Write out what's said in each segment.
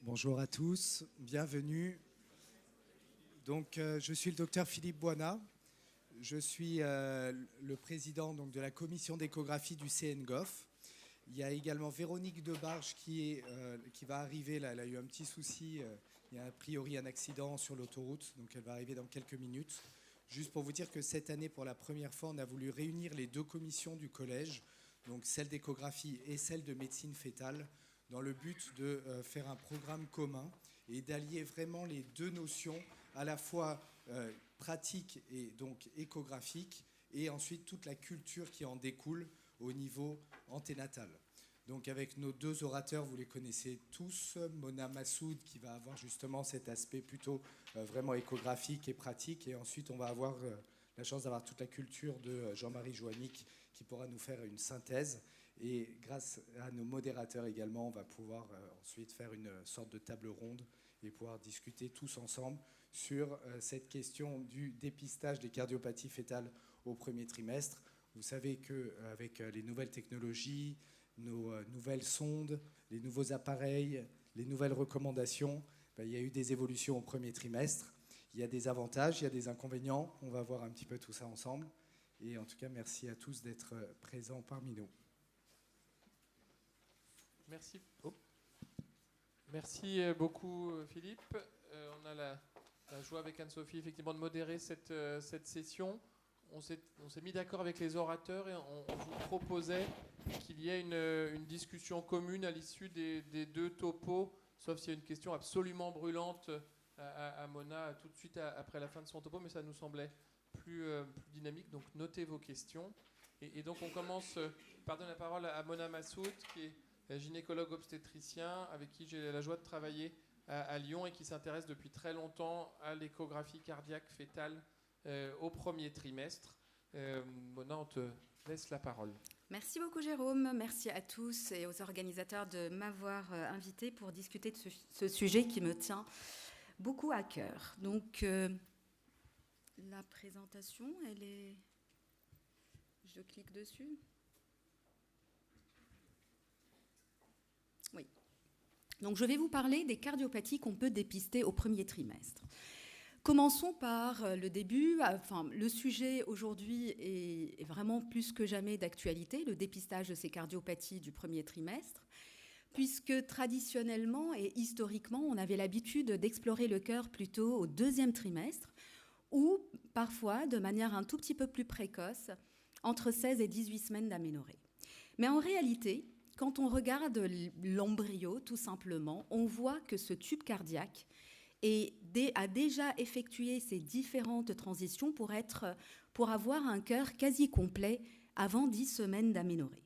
Bonjour à tous, bienvenue. Donc, je suis le docteur Philippe Boinat. Je suis le président donc, de la commission d'échographie du CNGOF. Il y a également Véronique Debarge qui va arriver. Là, elle a eu un petit souci. Il y a a priori un accident sur l'autoroute, donc elle va arriver dans quelques minutes. Juste pour vous dire que cette année, pour la première fois, on a voulu réunir les deux commissions du collège, donc celle d'échographie et celle de médecine fœtale, dans le but de faire un programme commun et d'allier vraiment les deux notions, à la fois pratique et donc échographique, et ensuite toute la culture qui en découle au niveau anténatal. Donc avec nos deux orateurs, vous les connaissez tous, Mona Massoud qui va avoir justement cet aspect plutôt vraiment échographique et pratique, et ensuite on va avoir la chance d'avoir toute la culture de Jean-Marie Joannick qui pourra nous faire une synthèse. Et grâce à nos modérateurs également, on va pouvoir ensuite faire une sorte de table ronde et pouvoir discuter tous ensemble sur cette question du dépistage des cardiopathies fœtales au premier trimestre. Vous savez qu'avec les nouvelles technologies, nos nouvelles sondes, les nouveaux appareils, les nouvelles recommandations, il y a eu des évolutions au premier trimestre. Il y a des avantages, il y a des inconvénients. On va voir un petit peu tout ça ensemble. Et en tout cas, merci à tous d'être présents parmi nous. Merci. Merci beaucoup, Philippe. On a la joie avec Anne-Sophie effectivement de modérer cette session. On s'est mis d'accord avec les orateurs et on vous proposait qu'il y ait une discussion commune à l'issue des deux topos, sauf s'il y a une question absolument brûlante à Mona tout de suite après la fin de son topo, mais ça nous semblait plus dynamique. Donc notez vos questions. Et donc on commence par donner la parole à Mona Massoud, qui est gynécologue obstétricien avec qui j'ai la joie de travailler à Lyon et qui s'intéresse depuis très longtemps à l'échographie cardiaque fœtale au premier trimestre. Mona, on te laisse la parole. Merci beaucoup Jérôme, merci à tous et aux organisateurs de m'avoir invité pour discuter de ce sujet qui me tient beaucoup à cœur. Donc la présentation, elle est... Je clique dessus. Oui. Donc je vais vous parler des cardiopathies qu'on peut dépister au premier trimestre. Commençons par le début. Enfin, le sujet aujourd'hui est vraiment plus que jamais d'actualité, le dépistage de ces cardiopathies du premier trimestre, puisque traditionnellement et historiquement, on avait l'habitude d'explorer le cœur plutôt au deuxième trimestre, ou parfois de manière un tout petit peu plus précoce, entre 16 et 18 semaines d'aménorrhée. Mais en réalité, quand on regarde l'embryo, tout simplement, on voit que ce tube cardiaque a déjà effectué ces différentes transitions pour avoir un cœur quasi complet avant 10 semaines d'aménorrhée.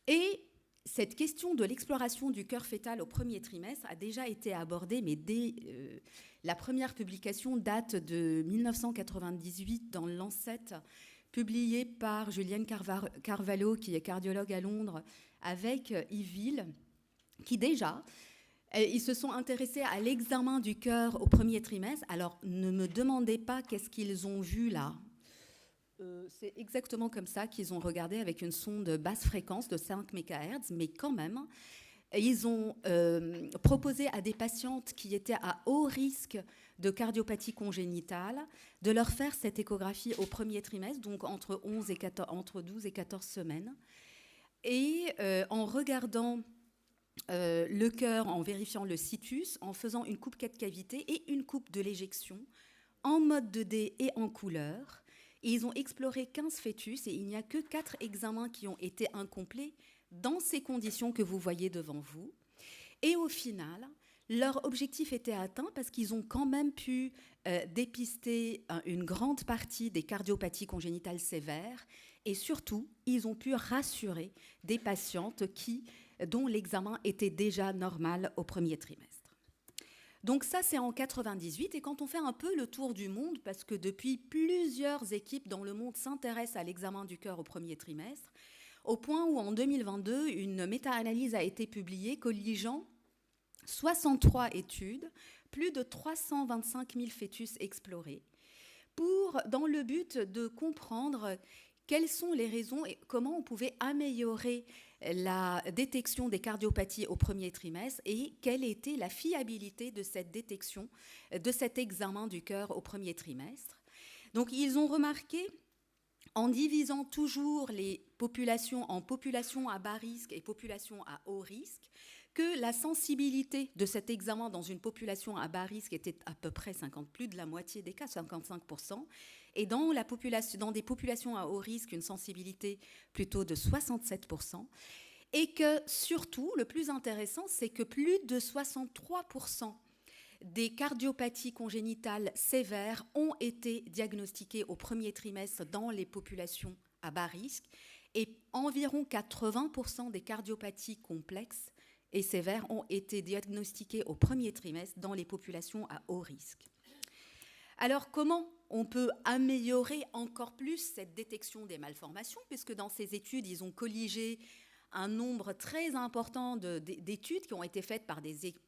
Et cette question de l'exploration du cœur fœtal au premier trimestre a déjà été abordée, mais dès la première publication date de 1998 dans Lancet, publiée par Julienne Carvalho, qui est cardiologue à Londres, avec Yves Ville, qui déjà... Ils se sont intéressés à l'examen du cœur au premier trimestre. Alors, ne me demandez pas qu'est-ce qu'ils ont vu là. C'est exactement comme ça qu'ils ont regardé avec une sonde basse fréquence de 5 MHz, mais quand même, ils ont proposé à des patientes qui étaient à haut risque de cardiopathie congénitale de leur faire cette échographie au premier trimestre, donc entre 12 et 14 semaines. Et en regardant... le cœur en vérifiant le situs, en faisant une coupe 4 cavités et une coupe de l'éjection en mode 2D et en couleur. Et ils ont exploré 15 fœtus et il n'y a que 4 examens qui ont été incomplets dans ces conditions que vous voyez devant vous. Et au final, leur objectif était atteint parce qu'ils ont quand même pu dépister une grande partie des cardiopathies congénitales sévères et surtout, ils ont pu rassurer des patientes dont l'examen était déjà normal au premier trimestre. Donc ça, c'est en 98. Et quand on fait un peu le tour du monde, parce que depuis plusieurs équipes dans le monde s'intéressent à l'examen du cœur au premier trimestre, au point où en 2022, une méta-analyse a été publiée colligeant 63 études, plus de 325 000 fœtus explorés, dans le but de comprendre quelles sont les raisons et comment on pouvait améliorer la détection des cardiopathies au premier trimestre et quelle était la fiabilité de cette détection, de cet examen du cœur au premier trimestre. Donc ils ont remarqué, en divisant toujours les populations en populations à bas risque et populations à haut risque, que la sensibilité de cet examen dans une population à bas risque était à peu près plus de la moitié des cas, 55%, et dans des populations à haut risque, une sensibilité plutôt de 67%, et que surtout, le plus intéressant, c'est que plus de 63% des cardiopathies congénitales sévères ont été diagnostiquées au premier trimestre dans les populations à bas risque, et environ 80% des cardiopathies complexes et sévères ont été diagnostiquées au premier trimestre dans les populations à haut risque. Alors, comment on peut améliorer encore plus cette détection des malformations, puisque dans ces études, ils ont colligé un nombre très important d'études qui ont été faites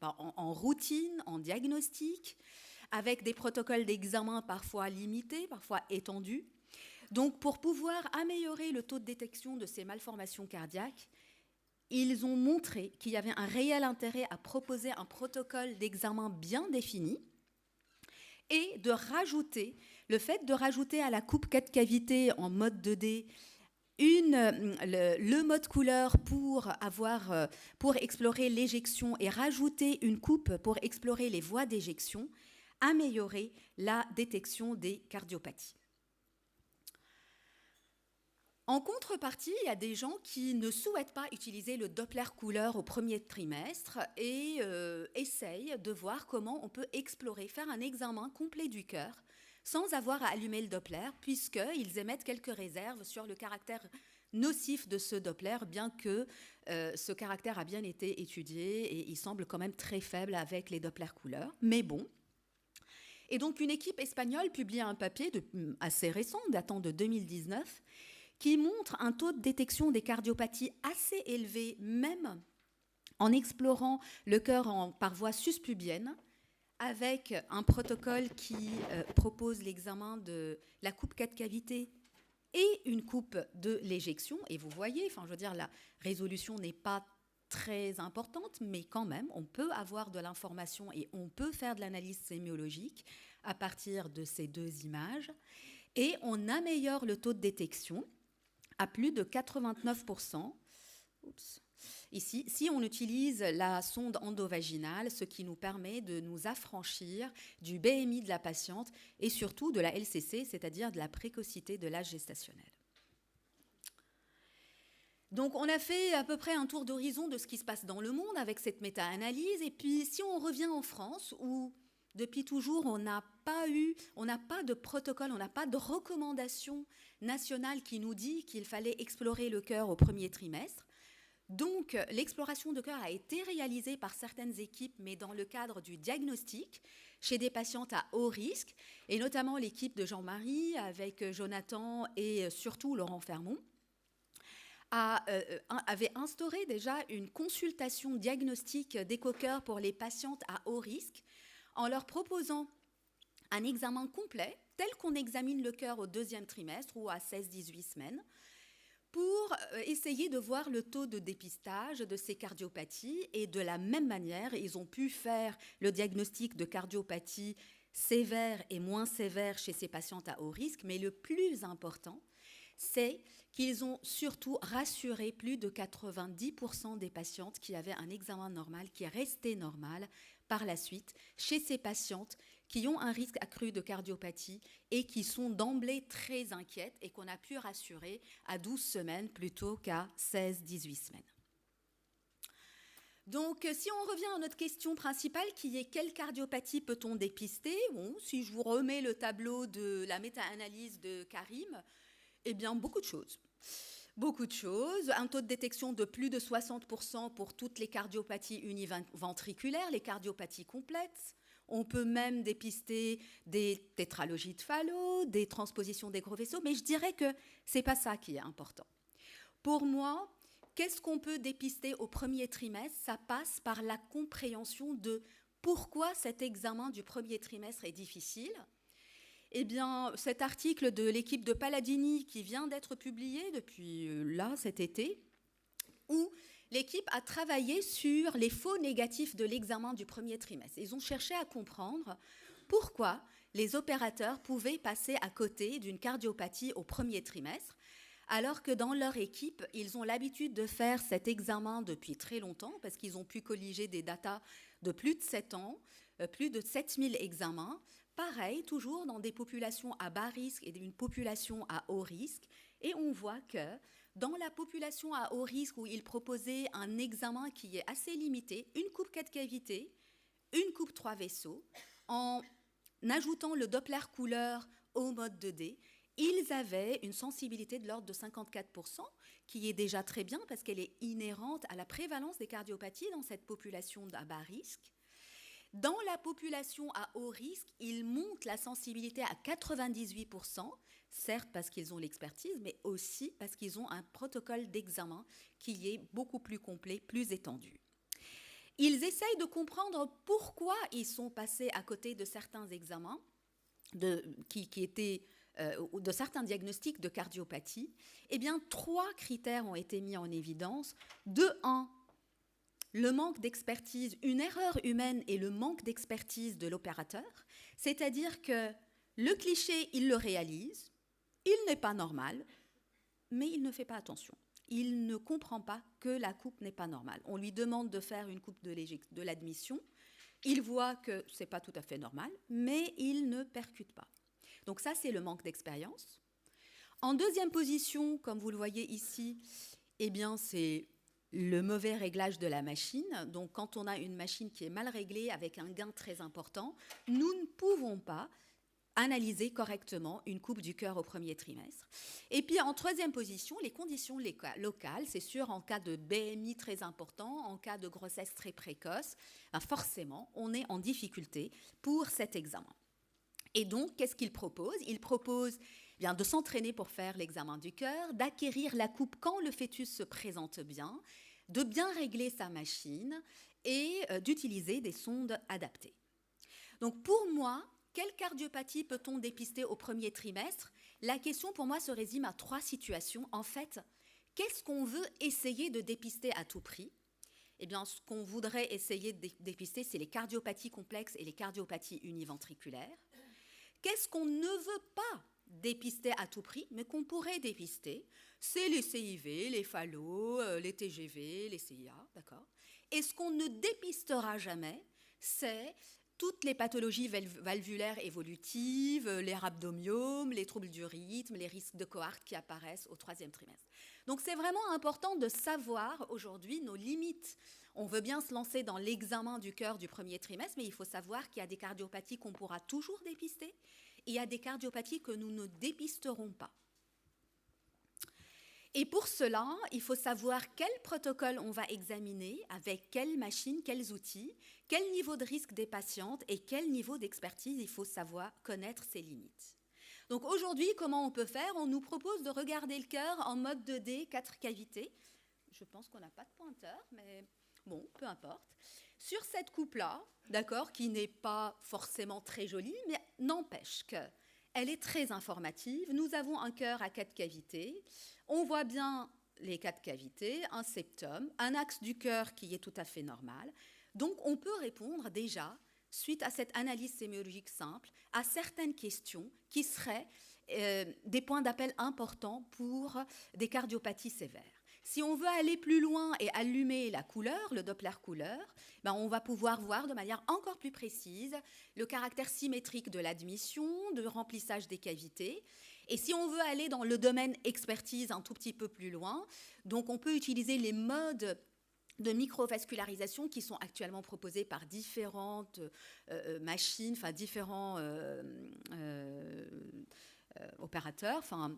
en routine, en diagnostic, avec des protocoles d'examen parfois limités, parfois étendus. Donc, pour pouvoir améliorer le taux de détection de ces malformations cardiaques, ils ont montré qu'il y avait un réel intérêt à proposer un protocole d'examen bien défini et le fait de rajouter à la coupe 4 cavités en mode 2D le mode couleur pour explorer l'éjection et rajouter une coupe pour explorer les voies d'éjection, améliorer la détection des cardiopathie. En contrepartie, il y a des gens qui ne souhaitent pas utiliser le Doppler couleur au premier trimestre et essayent de voir comment on peut faire un examen complet du cœur sans avoir à allumer le Doppler, puisqu'ils émettent quelques réserves sur le caractère nocif de ce Doppler, bien que ce caractère a bien été étudié et il semble quand même très faible avec les Doppler couleur. Mais bon. Et donc une équipe espagnole publie un papier assez récent, datant de 2019, qui montre un taux de détection des cardiopathies assez élevé, même en explorant le cœur par voie suspubienne, avec un protocole qui propose l'examen de la coupe 4 cavités et une coupe de l'éjection. Et vous voyez, la résolution n'est pas très importante, mais quand même, on peut avoir de l'information et on peut faire de l'analyse sémiologique à partir de ces deux images. Et on améliore le taux de détection à plus de 89%. Ici, si on utilise la sonde endovaginale, ce qui nous permet de nous affranchir du BMI de la patiente et surtout de la LCC, c'est-à-dire de la précocité de l'âge gestationnel. Donc on a fait à peu près un tour d'horizon de ce qui se passe dans le monde avec cette méta-analyse. Et puis si on revient en France, où depuis toujours on n'a pas de protocole, on n'a pas de recommandation nationale qui nous dit qu'il fallait explorer le cœur au premier trimestre. Donc, l'exploration de cœur a été réalisée par certaines équipes, mais dans le cadre du diagnostic, chez des patientes à haut risque, et notamment l'équipe de Jean-Marie, avec Jonathan et surtout Laurent Fermont, avait instauré déjà une consultation diagnostique d'écho-cœur pour les patientes à haut risque, en leur proposant un examen complet, tel qu'on examine le cœur au deuxième trimestre ou à 16-18 semaines, pour essayer de voir le taux de dépistage de ces cardiopathies. Et de la même manière, ils ont pu faire le diagnostic de cardiopathie sévère et moins sévère chez ces patientes à haut risque. Mais le plus important, c'est qu'ils ont surtout rassuré plus de 90% des patientes qui avaient un examen normal, qui est resté normal par la suite, chez ces patientes qui ont un risque accru de cardiopathie et qui sont d'emblée très inquiètes et qu'on a pu rassurer à 12 semaines plutôt qu'à 16-18 semaines. Donc, si on revient à notre question principale, qui est quelle cardiopathie peut-on dépister ? Bon, si je vous remets le tableau de la méta-analyse de Karim, eh bien, beaucoup de choses. Beaucoup de choses. Un taux de détection de plus de 60% pour toutes les cardiopathie univentriculaires, les cardiopathies complètes. On peut même dépister des tétralogies de Fallot, des transpositions des gros vaisseaux, mais je dirais que ce n'est pas ça qui est important. Pour moi, qu'est-ce qu'on peut dépister au premier trimestre ? Ça passe par la compréhension de pourquoi cet examen du premier trimestre est difficile. Eh bien, cet article de l'équipe de Palladini qui vient d'être publié depuis cet été, où l'équipe a travaillé sur les faux négatifs de l'examen du premier trimestre. Ils ont cherché à comprendre pourquoi les opérateurs pouvaient passer à côté d'une cardiopathie au premier trimestre, alors que dans leur équipe, ils ont l'habitude de faire cet examen depuis très longtemps, parce qu'ils ont pu colliger des datas de plus de 7 ans, plus de 7000 examens. Pareil, toujours dans des populations à bas risque et une population à haut risque. Et on voit que dans la population à haut risque, où ils proposaient un examen qui est assez limité, une coupe 4 cavités, une coupe 3 vaisseaux, en ajoutant le Doppler couleur au mode 2D, ils avaient une sensibilité de l'ordre de 54%, qui est déjà très bien parce qu'elle est inhérente à la prévalence des cardiopathies dans cette population à bas risque. Dans la population à haut risque, ils montent la sensibilité à 98%, certes parce qu'ils ont l'expertise, mais aussi parce qu'ils ont un protocole d'examen qui est beaucoup plus complet, plus étendu. Ils essayent de comprendre pourquoi ils sont passés à côté de certains examens qui étaient de certains diagnostics de cardiopathie. Eh bien, 3 critères ont été mis en évidence. De 1, le manque d'expertise, une erreur humaine et le manque d'expertise de l'opérateur, c'est-à-dire que le cliché, il le réalise, il n'est pas normal, mais il ne fait pas attention. Il ne comprend pas que la coupe n'est pas normale. On lui demande de faire une coupe de l'admission, il voit que ce n'est pas tout à fait normal, mais il ne percute pas. Donc ça, c'est le manque d'expérience. En deuxième position, comme vous le voyez ici, eh bien, c'est le mauvais réglage de la machine. Donc, quand on a une machine qui est mal réglée avec un gain très important, nous ne pouvons pas analyser correctement une coupe du cœur au premier trimestre. Et puis, en troisième position, les conditions locales. C'est sûr, en cas de BMI très important, en cas de grossesse très précoce, forcément, on est en difficulté pour cet examen. Et donc, qu'est-ce qu'il propose ? Il propose bien de s'entraîner pour faire l'examen du cœur, d'acquérir la coupe quand le fœtus se présente bien, de bien régler sa machine et d'utiliser des sondes adaptées. Donc, pour moi, quelle cardiopathie peut-on dépister au premier trimestre ? La question pour moi se résume à 3 situations. En fait, qu'est-ce qu'on veut essayer de dépister à tout prix ? Eh bien, ce qu'on voudrait essayer de dépister, c'est les cardiopathies complexes et les cardiopathies univentriculaires. Qu'est-ce qu'on ne veut pas dépister à tout prix, mais qu'on pourrait dépister ? C'est les CIV, les FALO, les TGV, les CIA, d'accord ? Et ce qu'on ne dépistera jamais, c'est toutes les pathologies valvulaires évolutives, les rhabdomyomes, les troubles du rythme, les risques de cohorte qui apparaissent au 3e trimestre. Donc c'est vraiment important de savoir aujourd'hui nos limites. On veut bien se lancer dans l'examen du cœur du premier trimestre, mais il faut savoir qu'il y a des cardiopathies qu'on pourra toujours dépister et il y a des cardiopathies que nous ne dépisterons pas. Et pour cela, il faut savoir quel protocole on va examiner, avec quelle machine, quels outils, quel niveau de risque des patientes et quel niveau d'expertise. Il faut savoir connaître ses limites. Donc aujourd'hui, comment on peut faire ? On nous propose de regarder le cœur en mode 2D, 4 cavités. Je pense qu'on n'a pas de pointeur, mais bon, peu importe. Sur cette coupe-là, d'accord, qui n'est pas forcément très jolie, mais n'empêche qu'elle est très informative. Nous avons un cœur à 4 cavités. On voit bien les 4 cavités, un septum, un axe du cœur qui est tout à fait normal. Donc on peut répondre déjà, suite à cette analyse sémiologique simple, à certaines questions qui seraient des points d'appel importants pour des cardiopathies sévères. Si on veut aller plus loin et allumer la couleur, le Doppler couleur, ben on va pouvoir voir de manière encore plus précise le caractère symétrique de l'admission, de remplissage des cavités. Et si on veut aller dans le domaine expertise un tout petit peu plus loin, donc on peut utiliser les modes de microvascularisation qui sont actuellement proposés par différentes machines, enfin différents opérateurs, enfin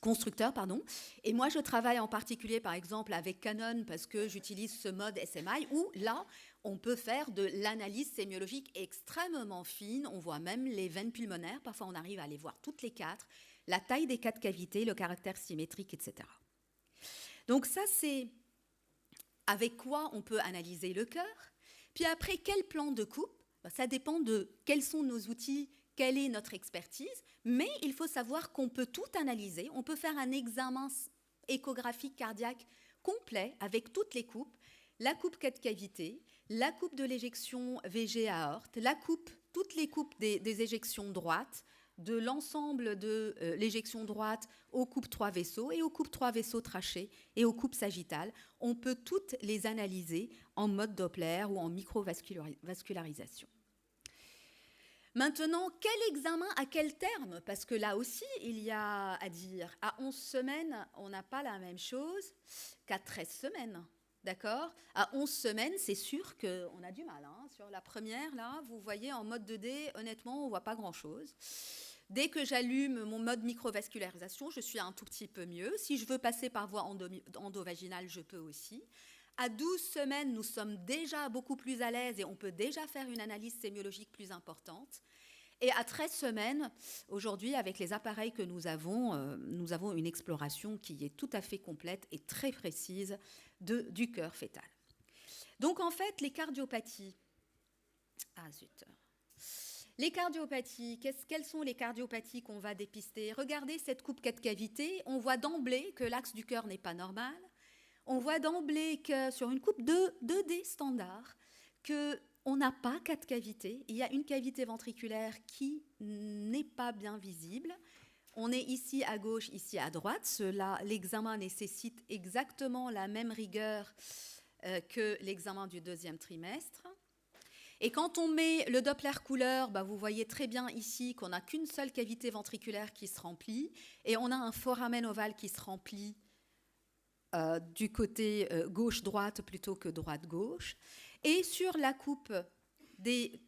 constructeurs, pardon. Et moi, je travaille en particulier, par exemple, avec Canon parce que j'utilise ce mode SMI où, là, on peut faire de l'analyse sémiologique extrêmement fine. On voit même les veines pulmonaires. Parfois, on arrive à les voir toutes les 4, la taille des 4 cavités, le caractère symétrique, etc. Donc ça, c'est avec quoi on peut analyser le cœur. Puis après, quel plan de coupe ? Ça dépend de quels sont nos outils, quelle est notre expertise, mais il faut savoir qu'on peut tout analyser. On peut faire un examen échographique cardiaque complet avec toutes les coupes, la coupe 4 cavités, la coupe de l'éjection VG à aorte, toutes les coupes des éjections droites, de l'ensemble de l'éjection droite aux coupes 3 vaisseaux et aux coupes 3 vaisseaux trachés et aux coupes sagittales. On peut toutes les analyser en mode Doppler ou en microvascularisation. Maintenant, quel examen à quel terme? Parce que là aussi, il y a à dire. À 11 semaines, on n'a pas la même chose qu'à 13 semaines. D'accord? À 11 semaines, c'est sûr qu'on a du mal. Hein. Sur la première, là, vous voyez, en mode 2D, honnêtement, on ne voit pas grand-chose. Dès que j'allume mon mode microvascularisation, je suis un tout petit peu mieux. Si je veux passer par voie endovaginale, je peux aussi. À 12 semaines, nous sommes déjà beaucoup plus à l'aise et on peut déjà faire une analyse sémiologique plus importante. Et à 13 semaines, aujourd'hui, avec les appareils que nous avons une exploration qui est tout à fait complète et très précise du cœur fœtal. Donc, en fait, les cardiopathies... Ah, zut. Les cardiopathies, quelles sont les cardiopathies qu'on va dépister? Regardez cette coupe 4 cavités, on voit d'emblée que l'axe du cœur n'est pas normal. On voit d'emblée que sur une coupe 2D standard, qu'on n'a pas 4 cavités. Il y a une cavité ventriculaire qui n'est pas bien visible. On est ici à gauche, ici à droite. L'examen nécessite exactement la même rigueur que l'examen du deuxième trimestre. Et quand on met le Doppler couleur, vous voyez très bien ici qu'on n'a qu'une seule cavité ventriculaire qui se remplit et on a un foramen ovale qui se remplit du côté gauche-droite plutôt que droite-gauche. Et sur la coupe des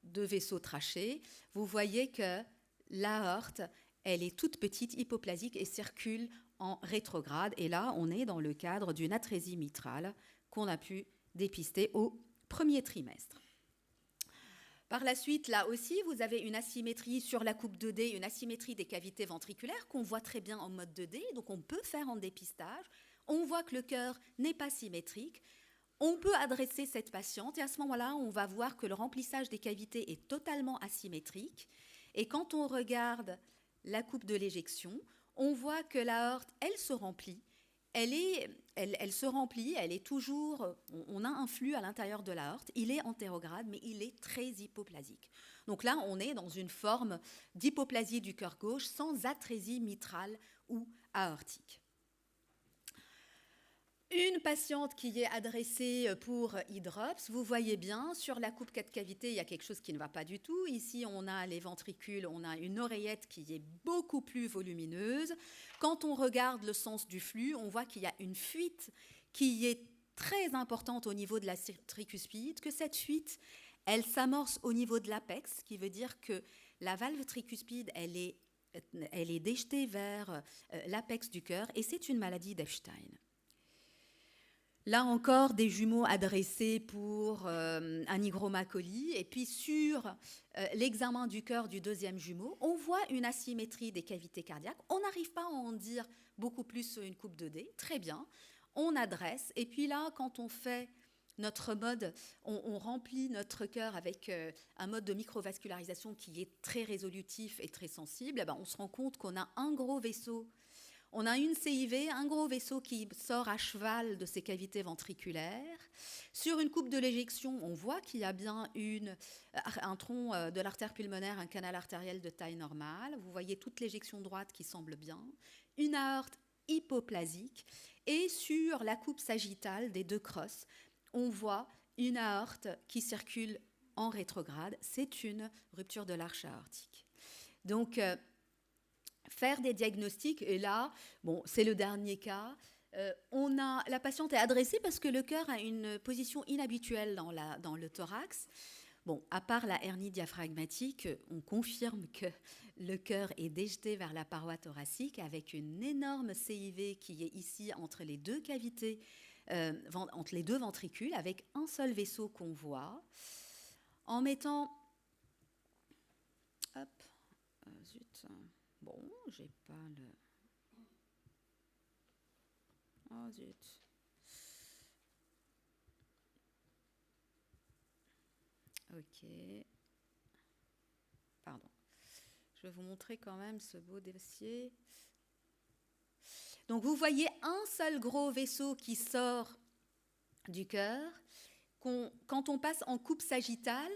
deux vaisseaux trachés, vous voyez que l'aorte, elle est toute petite, hypoplasique et circule en rétrograde. Et là, on est dans le cadre d'une atrésie mitrale qu'on a pu dépister au premier trimestre. Par la suite, là aussi, vous avez une asymétrie sur la coupe 2D, une asymétrie des cavités ventriculaires qu'on voit très bien en mode 2D, donc on peut faire en dépistage. On voit que le cœur n'est pas symétrique. On peut adresser cette patiente et à ce moment-là, on va voir que le remplissage des cavités est totalement asymétrique. Et quand on regarde la coupe de l'éjection, on voit que l'aorte, elle se remplit. Elle se remplit, elle est toujours... On a un flux à l'intérieur de l'aorte. Il est antérograde, mais il est très hypoplasique. Donc là, on est dans une forme d'hypoplasie du cœur gauche sans atrésie mitrale ou aortique. Une patiente qui est adressée pour e-drops, vous voyez bien, sur la coupe 4 cavités, il y a quelque chose qui ne va pas du tout. Ici, on a les ventricules, on a une oreillette qui est beaucoup plus volumineuse. Quand on regarde le sens du flux, on voit qu'il y a une fuite qui est très importante au niveau de la tricuspide, que cette fuite, elle s'amorce au niveau de l'apex, ce qui veut dire que la valve tricuspide, elle est déjetée vers l'apex du cœur, et c'est une maladie d'Epstein. Là encore, des jumeaux adressés pour un hygroma coli. Et puis sur l'examen du cœur du deuxième jumeau, on voit une asymétrie des cavités cardiaques. On n'arrive pas à en dire beaucoup plus sur une coupe 2D. Très bien, on adresse. Et puis là, quand on fait notre mode, on remplit notre cœur avec un mode de microvascularisation qui est très résolutif et très sensible. On se rend compte qu'on a un gros vaisseau. On a une CIV, un gros vaisseau qui sort à cheval de ces cavités ventriculaires. Sur une coupe de l'éjection, on voit qu'il y a bien un tronc de l'artère pulmonaire, un canal artériel de taille normale. Vous voyez toute l'éjection droite qui semble bien. Une aorte hypoplasique. Et sur la coupe sagittale des deux crosses, on voit une aorte qui circule en rétrograde. C'est une rupture de l'arche aortique. Donc, faire des diagnostics, et là, c'est le dernier cas. La patiente est adressée parce que le cœur a une position inhabituelle dans le thorax. À part la hernie diaphragmatique, on confirme que le cœur est déjeté vers la paroi thoracique avec une énorme CIV qui est ici entre les deux cavités, entre les deux ventricules, avec un seul vaisseau qu'on voit. En mettant... Hop, zut... j'ai pas le... Oh zut. Ok. Pardon. Je vais vous montrer quand même ce beau dossier. Donc vous voyez un seul gros vaisseau qui sort du cœur. Quand on passe en coupe sagittale,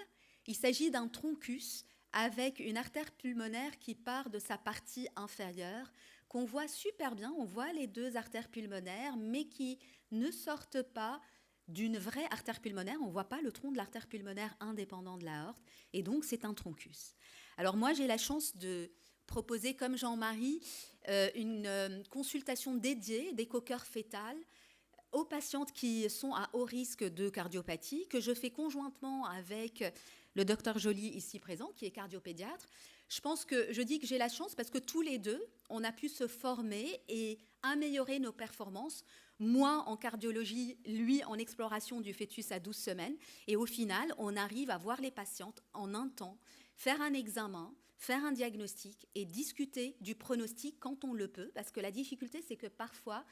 il s'agit d'un troncus avec une artère pulmonaire qui part de sa partie inférieure, qu'on voit super bien. On voit les deux artères pulmonaires, mais qui ne sortent pas d'une vraie artère pulmonaire. On ne voit pas le tronc de l'artère pulmonaire indépendant de l'aorte. Et donc, c'est un troncus. Alors moi, j'ai la chance de proposer, comme Jean-Marie, une consultation dédiée d'écho-cœur fœtal aux patientes qui sont à haut risque de cardiopathie, que je fais conjointement avec le docteur Joly, ici présent, qui est cardiopédiatre. Je dis que j'ai la chance parce que tous les deux, on a pu se former et améliorer nos performances. Moi, en cardiologie, lui, en exploration du fœtus à 12 semaines. Et au final, on arrive à voir les patientes en un temps, faire un examen, faire un diagnostic et discuter du pronostic quand on le peut. Parce que la difficulté, c'est que parfois,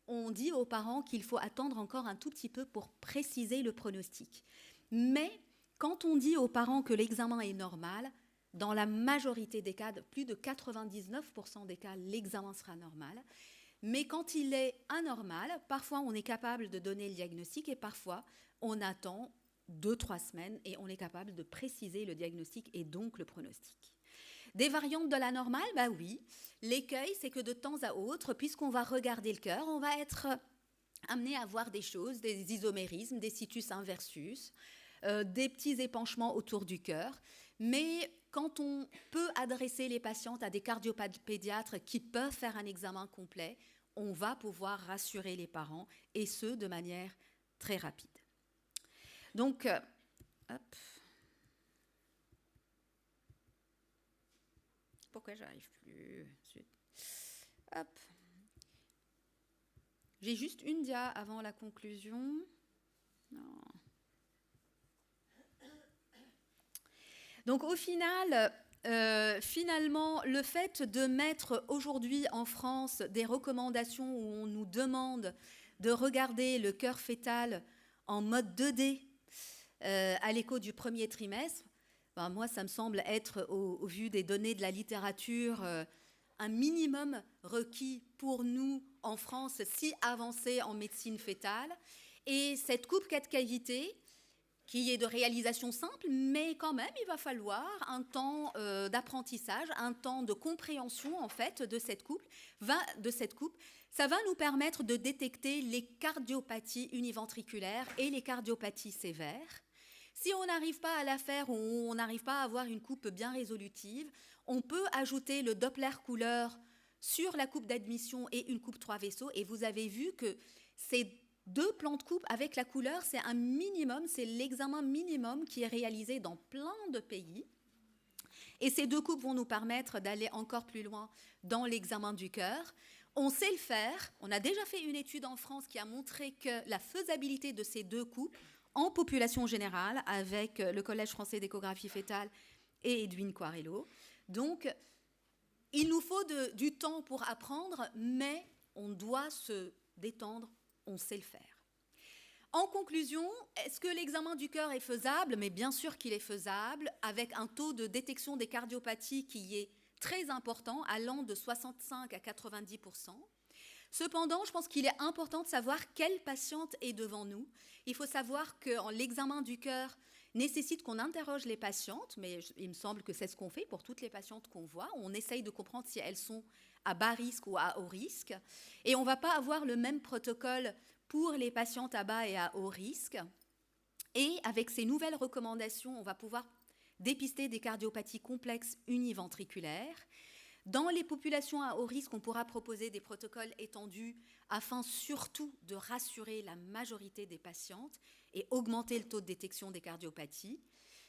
on dit aux parents qu'il faut attendre encore un tout petit peu pour préciser le pronostic. Mais quand on dit aux parents que l'examen est normal, dans la majorité des cas, plus de 99% des cas, l'examen sera normal. Mais quand il est anormal, parfois on est capable de donner le diagnostic et parfois on attend 2-3 semaines et on est capable de préciser le diagnostic et donc le pronostic. Des variantes de la normale, bah oui. L'écueil, c'est que de temps à autre, puisqu'on va regarder le cœur, on va être amené à voir des choses, des isomérismes, des situs inversus, des petits épanchements autour du cœur. Mais quand on peut adresser les patientes à des cardiopédiatres qui peuvent faire un examen complet, on va pouvoir rassurer les parents, et ce, de manière très rapide. Donc, hop. Pourquoi j'arrive plus? Hop. J'ai juste une dia avant la conclusion. Non. Donc au final, finalement, le fait de mettre aujourd'hui en France des recommandations où on nous demande de regarder le cœur fœtal en mode 2D à l'écho du premier trimestre, ben moi, ça me semble être, au vu des données de la littérature, un minimum requis pour nous en France, si avancé en médecine fœtale. Et cette coupe 4 cavités, qui est de réalisation simple, mais quand même, il va falloir un temps d'apprentissage, un temps de compréhension en fait de cette coupe. Ça va nous permettre de détecter les cardiopathies univentriculaires et les cardiopathies sévères. Si on n'arrive pas à la faire ou on n'arrive pas à avoir une coupe bien résolutive, on peut ajouter le Doppler couleur sur la coupe d'admission et une coupe 3 vaisseaux. Et vous avez vu que ces deux plans de coupe avec la couleur, c'est un minimum, c'est l'examen minimum qui est réalisé dans plein de pays. Et ces deux coupes vont nous permettre d'aller encore plus loin dans l'examen du cœur. On sait le faire. On a déjà fait une étude en France qui a montré que la faisabilité de ces deux coupes en population générale avec le Collège français d'échographie fœtale et Edwin Quarello. Donc, il nous faut du temps pour apprendre, mais on doit se détendre, on sait le faire. En conclusion, est-ce que l'examen du cœur est faisable? Mais bien sûr qu'il est faisable, avec un taux de détection des cardiopathies qui est très important, allant de 65 à 90%. Cependant, je pense qu'il est important de savoir quelle patiente est devant nous. Il faut savoir que l'examen du cœur nécessite qu'on interroge les patientes, mais il me semble que c'est ce qu'on fait pour toutes les patientes qu'on voit. On essaye de comprendre si elles sont à bas risque ou à haut risque. Et on ne va pas avoir le même protocole pour les patientes à bas et à haut risque. Et avec ces nouvelles recommandations, on va pouvoir dépister des cardiopathies complexes univentriculaires. Dans les populations à haut risque, on pourra proposer des protocoles étendus afin surtout de rassurer la majorité des patientes et augmenter le taux de détection des cardiopathies.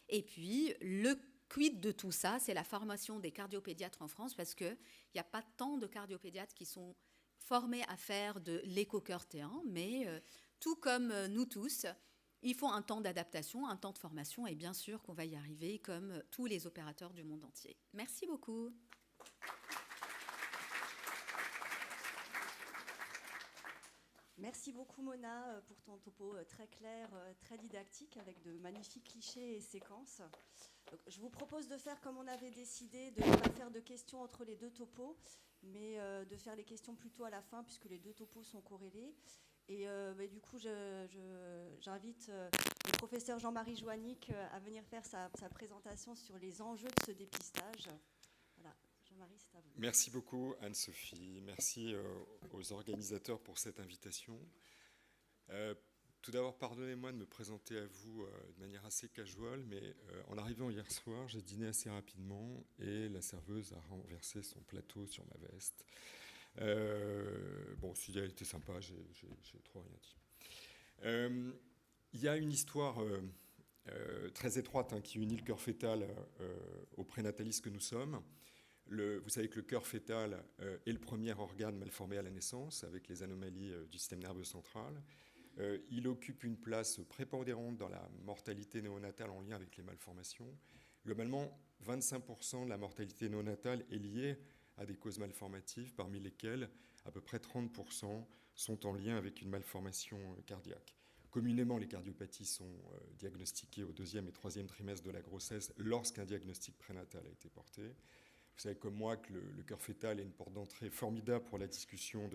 Et puis, le quid de tout ça, c'est la formation des cardiopédiatres en France, parce qu'il n'y a pas tant de cardiopédiatres qui sont formés à faire de l'écho-cœur T1, mais tout comme nous tous, il faut un temps d'adaptation, un temps de formation, et bien sûr qu'on va y arriver comme tous les opérateurs du monde entier. Merci beaucoup. Merci beaucoup Mona pour ton topo très clair, très didactique avec de magnifiques clichés et séquences. Donc, je vous propose de faire comme on avait décidé, de ne pas faire de questions entre les deux topos, mais de faire les questions plutôt à la fin, puisque les deux topos sont corrélés. Et du coup, j'invite le professeur Jean-Marie Joannick à venir faire sa présentation sur les enjeux de ce dépistage. Voilà, Jean-Marie, c'est à vous. Merci beaucoup Anne-Sophie, merci aux organisateurs pour cette invitation. Tout d'abord, pardonnez-moi de me présenter à vous de manière assez casual, mais en arrivant hier soir, j'ai dîné assez rapidement et la serveuse a renversé son plateau sur ma veste. Bon, si elle était sympa, j'ai trop rien dit. Il y a une histoire très étroite qui unit le cœur fœtal au prénataliste que nous sommes. Vous savez que le cœur fœtal est le premier organe mal formé à la naissance, avec les anomalies du système nerveux central. Il occupe une place prépondérante dans la mortalité néonatale en lien avec les malformations. Globalement, 25% de la mortalité néonatale est liée à des causes malformatives, parmi lesquelles à peu près 30% sont en lien avec une malformation cardiaque. Communément, les cardiopathies sont diagnostiquées au 2e et 3e trimestre de la grossesse lorsqu'un diagnostic prénatal a été porté. Vous savez comme moi que le cœur fœtal est une porte d'entrée formidable pour la discussion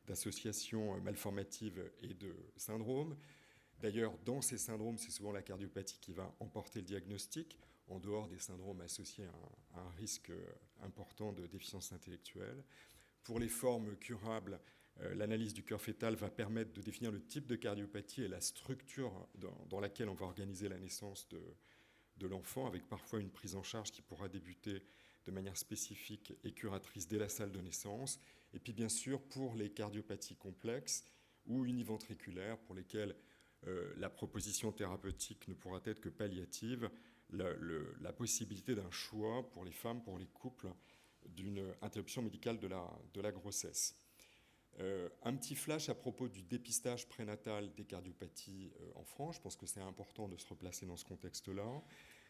d'associations malformatives et de syndromes. D'ailleurs, dans ces syndromes, c'est souvent la cardiopathie qui va emporter le diagnostic, en dehors des syndromes associés à un risque important de déficience intellectuelle. Pour les formes curables, l'analyse du cœur fœtal va permettre de définir le type de cardiopathie et la structure dans laquelle on va organiser la naissance de l'enfant, avec parfois une prise en charge qui pourra débuter de manière spécifique et curatrice dès la salle de naissance. Et puis bien sûr, pour les cardiopathies complexes ou univentriculaires, pour lesquelles la proposition thérapeutique ne pourra être que palliative, la possibilité d'un choix pour les femmes, pour les couples, d'une interruption médicale de la grossesse. Un petit flash à propos du dépistage prénatal des cardiopathies en France. Je pense que c'est important de se replacer dans ce contexte-là.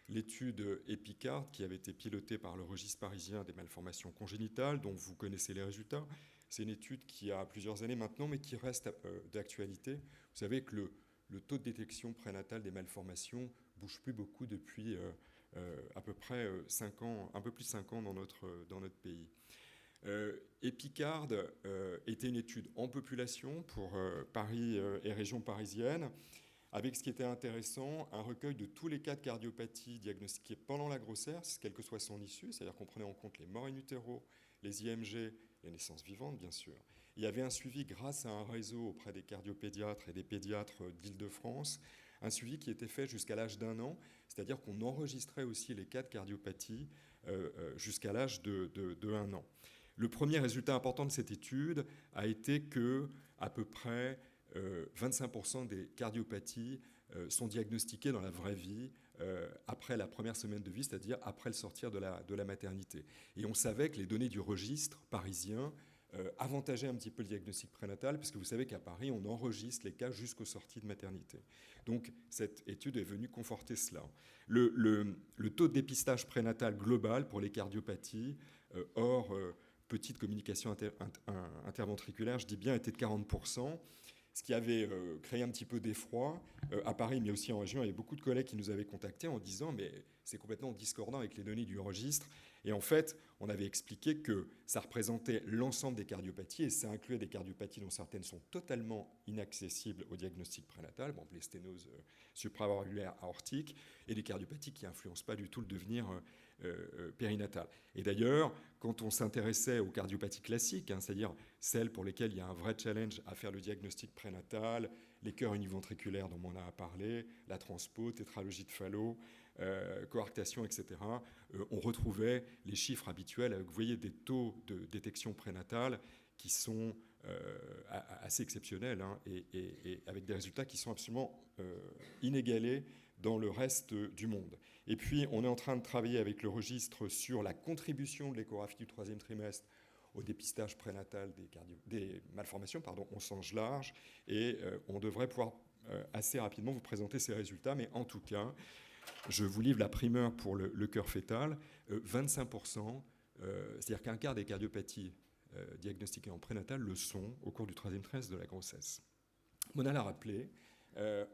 L'étude EpiCard, qui avait été pilotée par le registre parisien des malformations congénitales, dont vous connaissez les résultats, c'est une étude qui a plusieurs années maintenant, mais qui reste d'actualité. Vous savez que le taux de détection prénatale des malformations ne bouge plus beaucoup depuis à peu près 5 ans, un peu plus de 5 ans dans notre pays. EpiCard était une étude en population pour Paris et région parisienne, avec ce qui était intéressant, un recueil de tous les cas de cardiopathie diagnostiqués pendant la grossesse, quelle que soit son issue, c'est-à-dire qu'on prenait en compte les morts in utero, les IMG, les naissances vivantes, bien sûr. Il y avait un suivi grâce à un réseau auprès des cardiopédiatres et des pédiatres d'Île-de-France, un suivi qui était fait jusqu'à l'âge d'1 an, c'est-à-dire qu'on enregistrait aussi les cas de cardiopathie jusqu'à l'âge de 1 an. Le premier résultat important de cette étude a été que à peu près 25% des cardiopathies sont diagnostiquées dans la vraie vie après la première semaine de vie, c'est-à-dire après le sortir de la maternité. Et on savait que les données du registre parisien avantageaient un petit peu le diagnostic prénatal, parce que vous savez qu'à Paris, on enregistre les cas jusqu'aux sorties de maternité. Donc cette étude est venue conforter cela. Le taux de dépistage prénatal global pour les cardiopathies hors petite communication interventriculaire, je dis bien, était de 40%. Ce qui avait créé un petit peu d'effroi à Paris, mais aussi en région. Il y avait beaucoup de collègues qui nous avaient contactés en disant « mais c'est complètement discordant avec les données du registre ». Et en fait, on avait expliqué que ça représentait l'ensemble des cardiopathies, et ça incluait des cardiopathies dont certaines sont totalement inaccessibles au diagnostic prénatal, bon, les sténoses supravalvulaires aortiques, et des cardiopathies qui n'influencent pas du tout le devenir périnatal. Et d'ailleurs, quand on s'intéressait aux cardiopathies classiques, c'est-à-dire celles pour lesquelles il y a un vrai challenge à faire le diagnostic prénatal, les cœurs univentriculaires dont on a parlé, la transpo, tétralogie de Fallot, coarctation, etc., on retrouvait les chiffres habituels. Vous voyez des taux de détection prénatale qui sont assez exceptionnels et avec des résultats qui sont absolument inégalés dans le reste du monde. Et puis, on est en train de travailler avec le registre sur la contribution de l'échographie du 3e trimestre au dépistage prénatal des malformations, au sens large, et on devrait pouvoir assez rapidement vous présenter ces résultats, mais en tout cas, je vous livre la primeur pour le cœur fœtal, 25%, c'est-à-dire qu'un quart des cardiopathies diagnostiquées en prénatal le sont au cours du 3e trimestre de la grossesse. Mona l'a rappelé,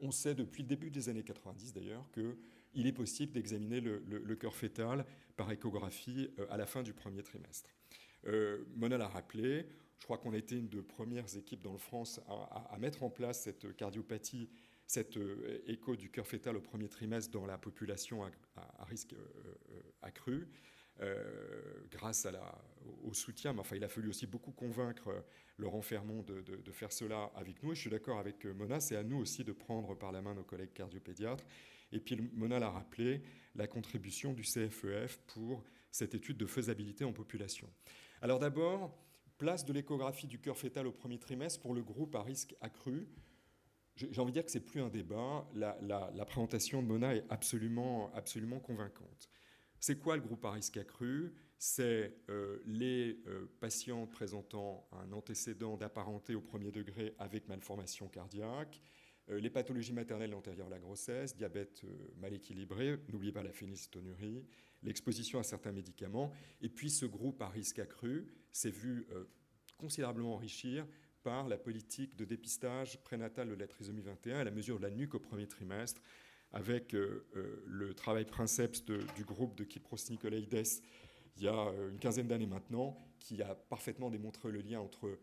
on sait depuis le début des années 90 d'ailleurs qu'il est possible d'examiner le cœur fœtal par échographie à la fin du 1er trimestre. Mona l'a rappelé, je crois qu'on a été une des premières équipes dans le France à mettre en place cette cardiopathie, cet écho du cœur fœtal au premier trimestre dans la population à risque accru, grâce au soutien. Mais enfin, il a fallu aussi beaucoup convaincre Laurent Fermont de faire cela avec nous. Et je suis d'accord avec Mona, c'est à nous aussi de prendre par la main nos collègues cardiopédiatres. Et puis Mona l'a rappelé, la contribution du CFEF pour cette étude de faisabilité en population. Alors d'abord, place de l'échographie du cœur fœtal au premier trimestre pour le groupe à risque accru. J'ai envie de dire que ce n'est plus un débat. La présentation de Mona est absolument convaincante. C'est quoi le groupe à risque accru? C'est les patients présentant un antécédent d'apparenté au premier degré avec malformation cardiaque, les pathologies maternelles antérieures à la grossesse, diabète mal équilibré, n'oubliez pas la phénylcétonurie, l'exposition à certains médicaments. Et puis ce groupe à risque accru s'est vu considérablement enrichir par la politique de dépistage prénatal de la trisomie 21 à la mesure de la nuque au premier trimestre, avec le travail princeps du groupe de Kypros Nicolaides il y a une quinzaine d'années maintenant, qui a parfaitement démontré le lien entre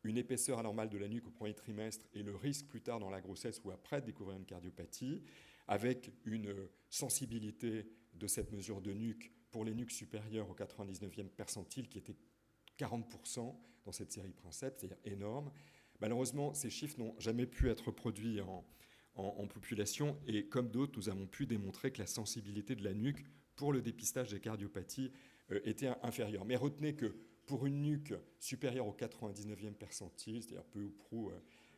une épaisseur anormale de la nuque au premier trimestre et le risque plus tard dans la grossesse ou après de découvrir une cardiopathie, avec une sensibilité de cette mesure de nuque pour les nuques supérieures au 99e percentile qui était 40% dans cette série princeps, c'est-à-dire énorme. Malheureusement, ces chiffres n'ont jamais pu être produits en population et comme d'autres, nous avons pu démontrer que la sensibilité de la nuque pour le dépistage des cardiopathies était inférieure. Mais retenez que pour une nuque supérieure au 99e percentile, c'est-à-dire peu ou prou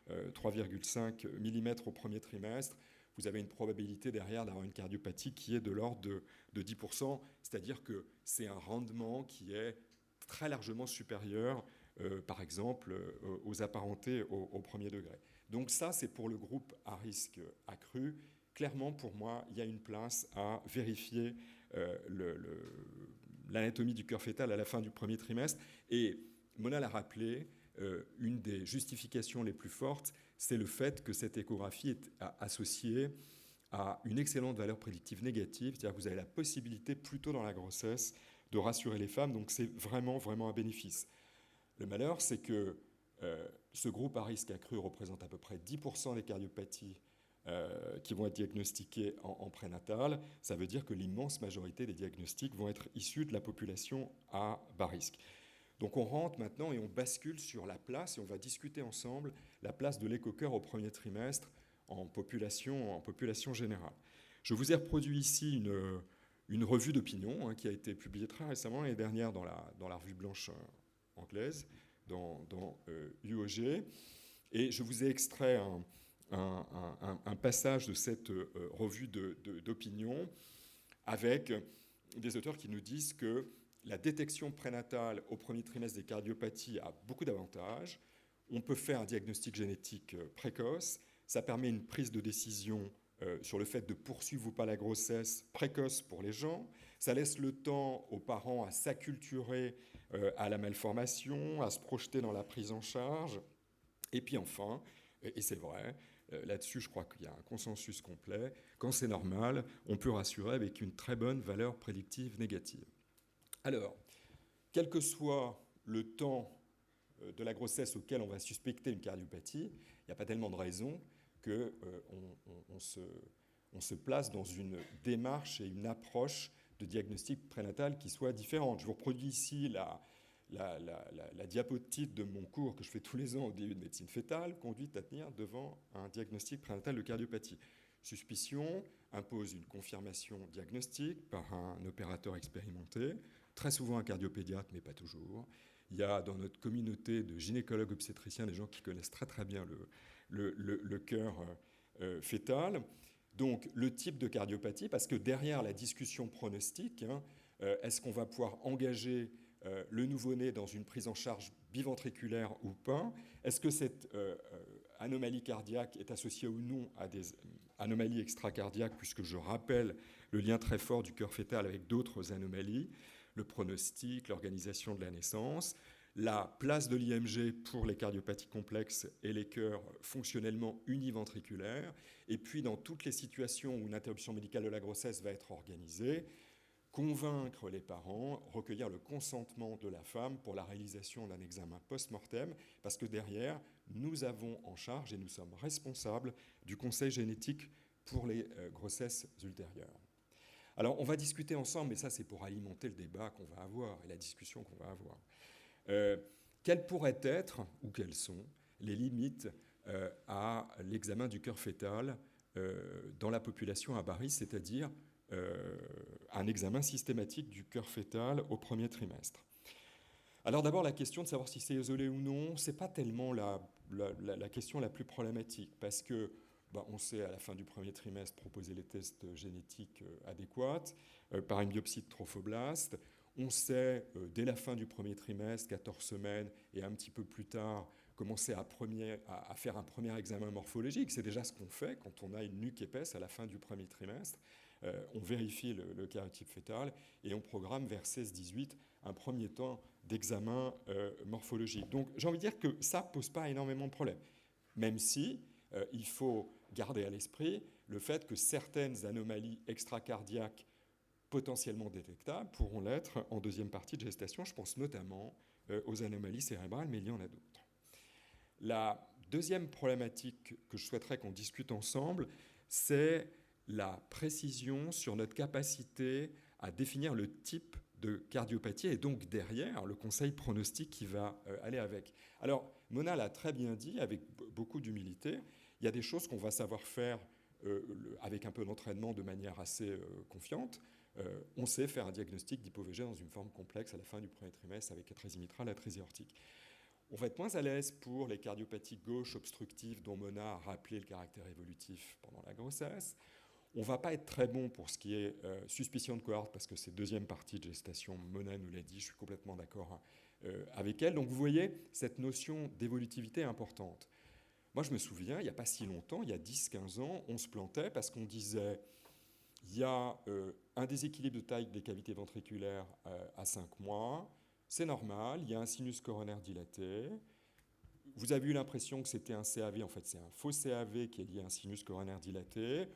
3,5 mm au premier trimestre, vous avez une probabilité derrière d'avoir une cardiopathie qui est de l'ordre de 10%, c'est-à-dire que c'est un rendement qui est très largement supérieur, par exemple, aux apparentés au premier degré. Donc ça, c'est pour le groupe à risque accru. Clairement, pour moi, il y a une place à vérifier l'anatomie du cœur fœtal à la fin du premier trimestre. Et Mona l'a rappelé, une des justifications les plus fortes, c'est le fait que cette échographie est associée à une excellente valeur prédictive négative, c'est-à-dire que vous avez la possibilité, plus tôt dans la grossesse, de rassurer les femmes, donc c'est vraiment un bénéfice. Le malheur, c'est que ce groupe à risque accru représente à peu près 10% des cardiopathies qui vont être diagnostiquées en prénatal. Ça veut dire que l'immense majorité des diagnostics vont être issus de la population à bas risque. Donc on rentre maintenant et on bascule sur la place, et on va discuter ensemble la place de l'écho-cœur au premier trimestre en population générale. Je vous ai reproduit ici une revue d'opinion qui a été publiée très récemment, l'année dernière, dans la revue blanche anglaise, dans UOG. Et je vous ai extrait un passage de cette revue d'opinion avec des auteurs qui nous disent que la détection prénatale au premier trimestre des cardiopathies a beaucoup d'avantages. On peut faire un diagnostic génétique précoce. Ça permet une prise de décision sur le fait de poursuivre ou pas la grossesse précoce pour les gens. Ça laisse le temps aux parents à s'acculturer à la malformation, à se projeter dans la prise en charge. Et puis enfin, et c'est vrai, là-dessus je crois qu'il y a un consensus complet, quand c'est normal, on peut rassurer avec une très bonne valeur prédictive négative. Alors, quel que soit le temps de la grossesse auquel on va suspecter une cardiopathie, il n'y a pas tellement de raisons qu'on se place dans une démarche et une approche de diagnostic prénatal qui soit différente. Je vous reproduis ici la diapo-titre de mon cours que je fais tous les ans au DU de médecine fœtale, conduite à tenir devant un diagnostic prénatal de cardiopathie. Suspicion impose une confirmation diagnostique par un opérateur expérimenté, très souvent un cardiopédiatre, mais pas toujours. Il y a dans notre communauté de gynécologues obstétriciens des gens qui connaissent très très bien le cœur fœtal. Donc le type de cardiopathie, parce que derrière la discussion pronostique, est-ce qu'on va pouvoir engager le nouveau-né dans une prise en charge biventriculaire ou pas? Est-ce que cette anomalie cardiaque est associée ou non à des anomalies extracardiaques, puisque je rappelle le lien très fort du cœur fœtal avec d'autres anomalies, le pronostic, l'organisation de la naissance, la place de l'IMG pour les cardiopathies complexes et les cœurs fonctionnellement univentriculaires, et puis dans toutes les situations où une interruption médicale de la grossesse va être organisée, convaincre les parents, recueillir le consentement de la femme pour la réalisation d'un examen post-mortem, parce que derrière, nous avons en charge et nous sommes responsables du conseil génétique pour les grossesses ultérieures. Alors, on va discuter ensemble, mais ça, c'est pour alimenter le débat qu'on va avoir et la discussion qu'on va avoir. Quelles pourraient être, ou quelles sont, les limites à l'examen du cœur fœtal dans la population à bas risque, c'est-à-dire un examen systématique du cœur fœtal au premier trimestre. Alors d'abord, la question de savoir si c'est isolé ou non, ce n'est pas tellement la question la plus problématique, parce que on sait à la fin du premier trimestre proposer les tests génétiques adéquats par une biopsie de trophoblaste. On sait dès la fin du premier trimestre, 14 semaines, et un petit peu plus tard, commencer à faire un premier examen morphologique. C'est déjà ce qu'on fait quand on a une nuque épaisse à la fin du premier trimestre. On vérifie le karyotype fœtal et on programme vers 16-18 un premier temps d'examen morphologique. Donc j'ai envie de dire que ça ne pose pas énormément de problèmes, même si il faut garder à l'esprit le fait que certaines anomalies extracardiaques potentiellement détectables pourront l'être en deuxième partie de gestation. Je pense notamment aux anomalies cérébrales, mais il y en a d'autres. La deuxième problématique que je souhaiterais qu'on discute ensemble, c'est la précision sur notre capacité à définir le type de cardiopathie et donc derrière le conseil pronostic qui va aller avec. Alors, Mona l'a très bien dit avec beaucoup d'humilité, il y a des choses qu'on va savoir faire avec un peu d'entraînement de manière assez confiante. On sait faire un diagnostic d'hypovégé dans une forme complexe à la fin du premier trimestre avec atrésie mitrale, atrésie aortique. On va être moins à l'aise pour les cardiopathies gauche obstructives dont Mona a rappelé le caractère évolutif pendant la grossesse. On ne va pas être très bon pour ce qui est suspicion de cohorte parce que c'est deuxième partie de gestation. Mona nous l'a dit, je suis complètement d'accord avec elle. Donc vous voyez, cette notion d'évolutivité est importante. Moi, je me souviens, il n'y a pas si longtemps, il y a 10-15 ans, on se plantait parce qu'on disait il y a un déséquilibre de taille des cavités ventriculaires à 5 mois, c'est normal, il y a un sinus coronaire dilaté. Vous avez eu l'impression que c'était un CAV, en fait c'est un faux CAV qui est lié à un sinus coronaire dilaté.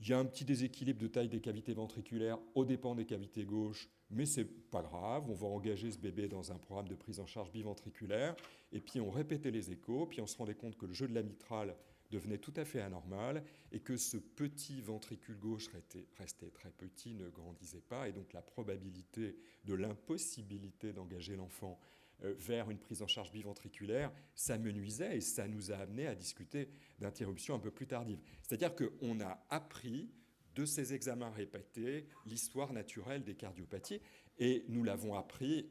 Il y a un petit déséquilibre de taille des cavités ventriculaires aux dépens des cavités gauches, mais c'est pas grave, on va engager ce bébé dans un programme de prise en charge biventriculaire, et puis on répétait les échos, puis on se rendait compte que le jeu de la mitrale devenait tout à fait anormal, et que ce petit ventricule gauche restait très petit, ne grandissait pas, et donc la probabilité de l'impossibilité d'engager l'enfant vers une prise en charge biventriculaire, ça menuisait et ça nous a amené à discuter d'interruption un peu plus tardive. C'est-à-dire qu'on a appris de ces examens répétés l'histoire naturelle des cardiopathies et nous l'avons appris,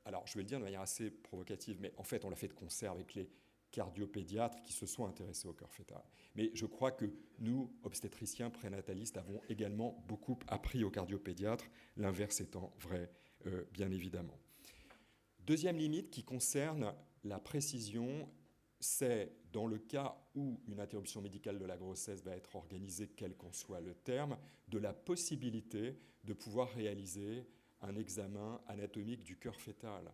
alors je vais le dire de manière assez provocative, mais en fait on l'a fait de concert avec les cardiopédiatres qui se sont intéressés au cœur fœtal. Mais je crois que nous, obstétriciens, prénatalistes, avons également beaucoup appris aux cardiopédiatres, l'inverse étant vrai, bien évidemment. Deuxième limite qui concerne la précision, c'est dans le cas où une interruption médicale de la grossesse va être organisée, quel qu'en soit le terme, de la possibilité de pouvoir réaliser un examen anatomique du cœur fœtal.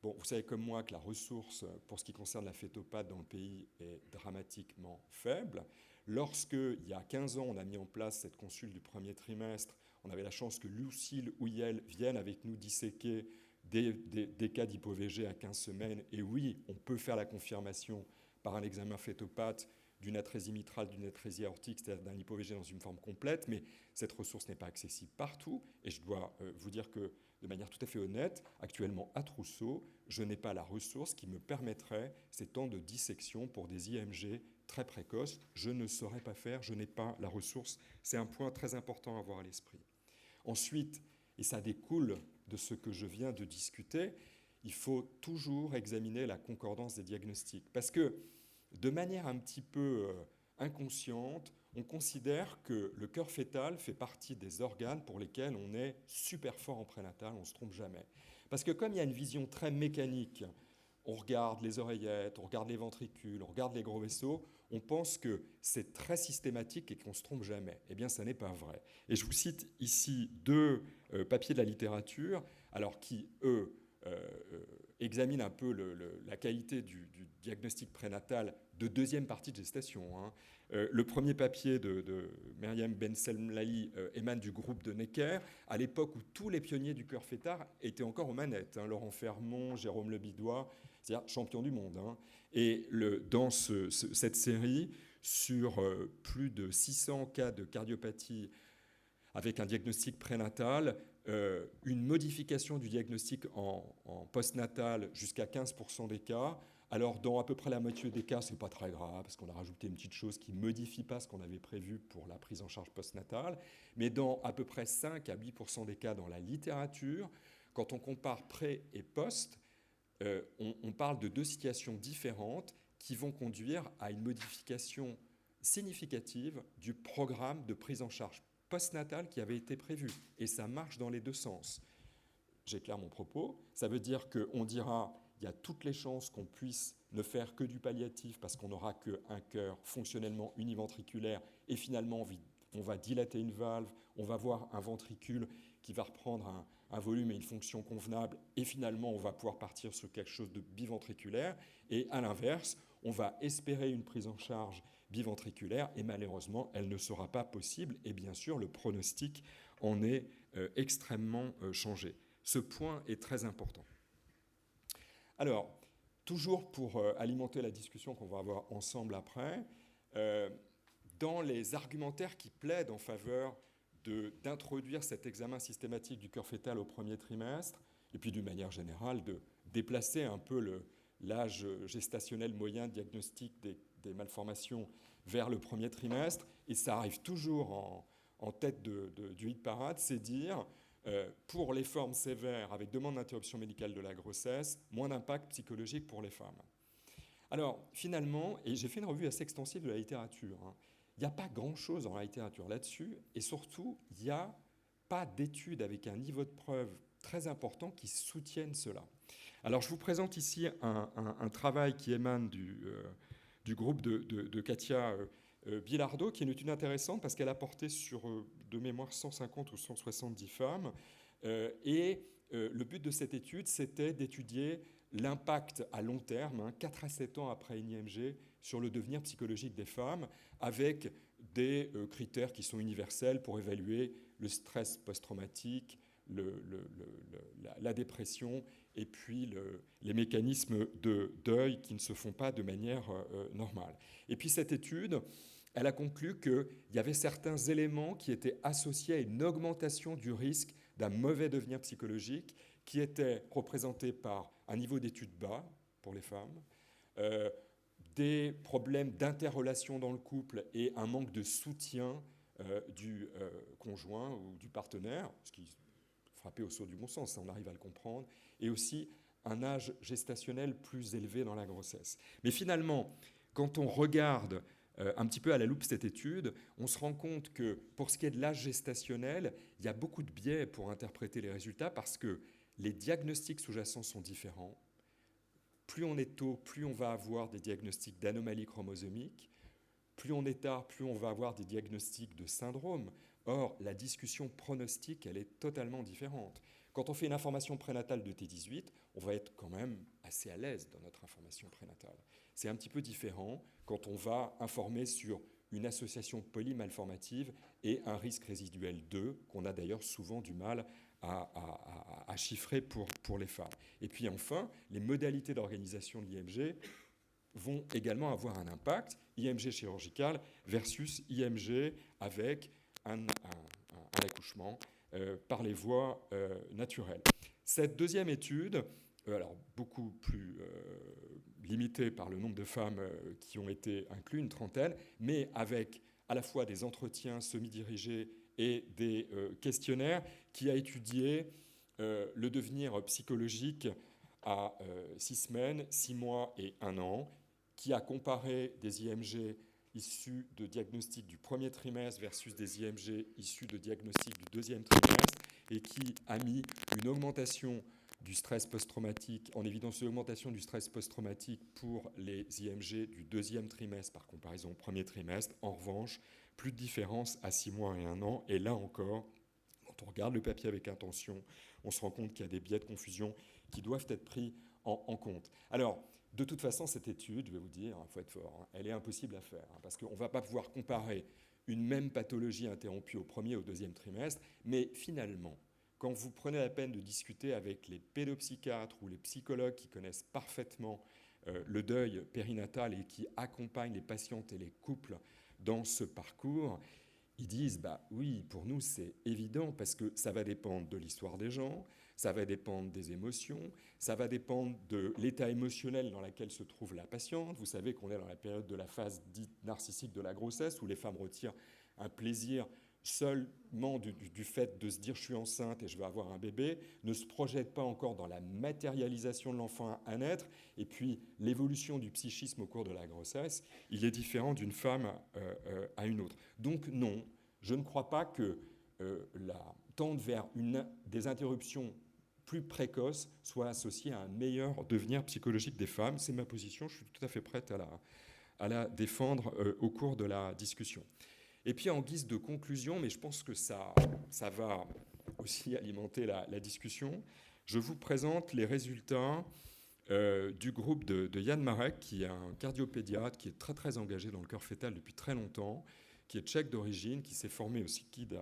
Bon, vous savez comme moi que la ressource pour ce qui concerne la fœtopathe dans le pays est dramatiquement faible. Lorsque, il y a 15 ans, on a mis en place cette consulte du premier trimestre, on avait la chance que Lucille Houyel vienne avec nous disséquer des cas d'hypovégé à 15 semaines. Et oui, on peut faire la confirmation par un examen fœtopathe d'une atrésie mitrale, d'une atrésie aortique, c'est-à-dire d'un hypovégé dans une forme complète, mais cette ressource n'est pas accessible partout. Et je dois vous dire que, de manière tout à fait honnête, actuellement à Trousseau, je n'ai pas la ressource qui me permettrait ces temps de dissection pour des IMG très précoces. Je ne saurais pas faire, je n'ai pas la ressource. C'est un point très important à avoir à l'esprit. Ensuite, et ça découle de ce que je viens de discuter, il faut toujours examiner la concordance des diagnostics. Parce que, de manière un petit peu inconsciente, on considère que le cœur fœtal fait partie des organes pour lesquels on est super fort en prénatal, on ne se trompe jamais. Parce que comme il y a une vision très mécanique, on regarde les oreillettes, on regarde les ventricules, on regarde les gros vaisseaux, on pense que c'est très systématique et qu'on ne se trompe jamais. Eh bien, ça n'est pas vrai. Et je vous cite ici deux papiers de la littérature, alors qui, eux, examinent un peu la qualité du diagnostic prénatal de deuxième partie de gestation. Hein. Le premier papier de Myriam Ben-Selmlahi émane du groupe de Necker, à l'époque où tous les pionniers du cœur fœtal étaient encore aux manettes. Hein. Laurent Fermont, Jérôme Lebidois, c'est-à-dire champion du monde. Hein. Et dans cette série, sur plus de 600 cas de cardiopathie avec un diagnostic prénatal, une modification du diagnostic en postnatal jusqu'à 15% des cas. Alors, dans à peu près la moitié des cas, ce n'est pas très grave, parce qu'on a rajouté une petite chose qui ne modifie pas ce qu'on avait prévu pour la prise en charge postnatale. Mais dans à peu près 5 à 8% des cas dans la littérature, quand on compare pré et post, on parle de deux situations différentes qui vont conduire à une modification significative du programme de prise en charge postnatale qui avait été prévu. Et ça marche dans les deux sens. J'éclaire mon propos. Ça veut dire qu'on dira il y a toutes les chances qu'on puisse ne faire que du palliatif parce qu'on n'aura qu'un cœur fonctionnellement univentriculaire et finalement on va dilater une valve, on va voir un ventricule qui va reprendre un volume et une fonction convenable et finalement on va pouvoir partir sur quelque chose de biventriculaire et à l'inverse, on va espérer une prise en charge biventriculaire et malheureusement elle ne sera pas possible et bien sûr le pronostic en est extrêmement changé. Ce point est très important. Alors, toujours pour alimenter la discussion qu'on va avoir ensemble après, dans les argumentaires qui plaident en faveur d'introduire cet examen systématique du cœur fœtal au premier trimestre, et puis d'une manière générale de déplacer un peu l'âge gestationnel moyen diagnostic des malformations vers le premier trimestre, et ça arrive toujours en tête du hit parade, c'est dire pour les formes sévères avec demande d'interruption médicale de la grossesse, moins d'impact psychologique pour les femmes. Alors finalement, et j'ai fait une revue assez extensive de la littérature, hein, il n'y a pas grand-chose dans la littérature là-dessus, et surtout, il n'y a pas d'études avec un niveau de preuve très important qui soutiennent cela. Alors je vous présente ici un travail qui émane du groupe de Katia Bilardo, qui est une étude intéressante parce qu'elle a porté sur, de mémoire, 150 ou 170 femmes. Et le but de cette étude, c'était d'étudier l'impact à long terme, 4 à 7 ans après une IMG, sur le devenir psychologique des femmes, avec des critères qui sont universels pour évaluer le stress post-traumatique, la dépression et puis les mécanismes de deuil qui ne se font pas de manière normale. Et puis cette étude, elle a conclu qu'il y avait certains éléments qui étaient associés à une augmentation du risque d'un mauvais devenir psychologique qui étaient représentés par un niveau d'études bas pour les femmes, des problèmes d'interrelation dans le couple et un manque de soutien du conjoint ou du partenaire, ce qui frappait au saut du bon sens, ça on arrive à le comprendre, et aussi un âge gestationnel plus élevé dans la grossesse. Mais finalement, quand on regarde un petit peu à la loupe cette étude, on se rend compte que pour ce qui est de l'âge gestationnel, il y a beaucoup de biais pour interpréter les résultats parce que les diagnostics sous-jacents sont différents. Plus on est tôt, plus on va avoir des diagnostics d'anomalies chromosomiques. Plus on est tard, plus on va avoir des diagnostics de syndrome. Or, la discussion pronostique, elle est totalement différente. Quand on fait une information prénatale de T18, on va être quand même assez à l'aise dans notre information prénatale. C'est un petit peu différent quand on va informer sur une association polymalformative et un risque résiduel 2, qu'on a d'ailleurs souvent du mal à chiffrer pour les femmes. Et puis enfin, les modalités d'organisation de l'IMG vont également avoir un impact, IMG chirurgical versus IMG avec un accouchement par les voies naturelles. Cette deuxième étude, alors beaucoup plus limitée par le nombre de femmes qui ont été incluses, une trentaine, mais avec à la fois des entretiens semi-dirigés et des questionnaires, qui a étudié le devenir psychologique à 6 semaines, 6 mois et 1 an, qui a comparé des IMG issus de diagnostics du premier trimestre versus des IMG issus de diagnostics du deuxième trimestre et qui a mis une augmentation du stress post-traumatique, en évidence une augmentation du stress post-traumatique pour les IMG du deuxième trimestre par comparaison au premier trimestre. En revanche, plus de différence à 6 mois et 1 an. Et là encore, quand on regarde le papier avec attention, on se rend compte qu'il y a des biais de confusion qui doivent être pris en compte. Alors, De toute façon, cette étude, je vais vous dire, il faut être fort, elle est impossible à faire, parce qu'on ne va pas pouvoir comparer une même pathologie interrompue au premier et au deuxième trimestre, mais finalement, quand vous prenez la peine de discuter avec les pédopsychiatres ou les psychologues qui connaissent parfaitement le deuil périnatal et qui accompagnent les patientes et les couples dans ce parcours, ils disent, bah oui, pour nous c'est évident parce que ça va dépendre de l'histoire des gens, ça va dépendre des émotions, ça va dépendre de l'état émotionnel dans lequel se trouve la patiente. Vous savez qu'on est dans la période de la phase dite narcissique de la grossesse où les femmes retirent un plaisir seulement du fait de se dire je suis enceinte et je vais avoir un bébé, ne se projette pas encore dans la matérialisation de l'enfant à naître, et puis l'évolution du psychisme au cours de la grossesse, il est différent d'une femme à une autre. Donc non, je ne crois pas que tendre vers des interruptions plus précoces soit associée à un meilleur devenir psychologique des femmes. C'est ma position, je suis tout à fait prête à la défendre au cours de la discussion. Et puis en guise de conclusion, mais je pense que ça va aussi alimenter la discussion, je vous présente les résultats du groupe de Jan Marek, qui est un cardiopédiatre qui est très très engagé dans le cœur fœtal depuis très longtemps, qui est tchèque d'origine, qui s'est formé au CICID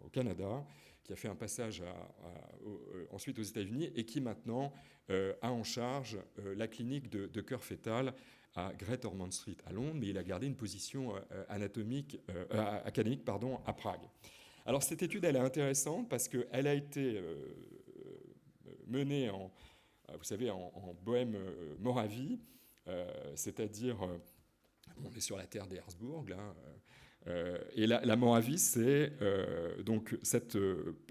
au Canada, qui a fait un passage ensuite aux États-Unis et qui maintenant a en charge la clinique de cœur fœtal à Great Ormond Street à Londres, mais il a gardé une position académique à Prague. Alors cette étude, elle est intéressante parce qu'elle a été menée en Bohême-Moravie, c'est-à-dire, on est sur la terre d'Herzbourg, là, et la Moravie, c'est donc cette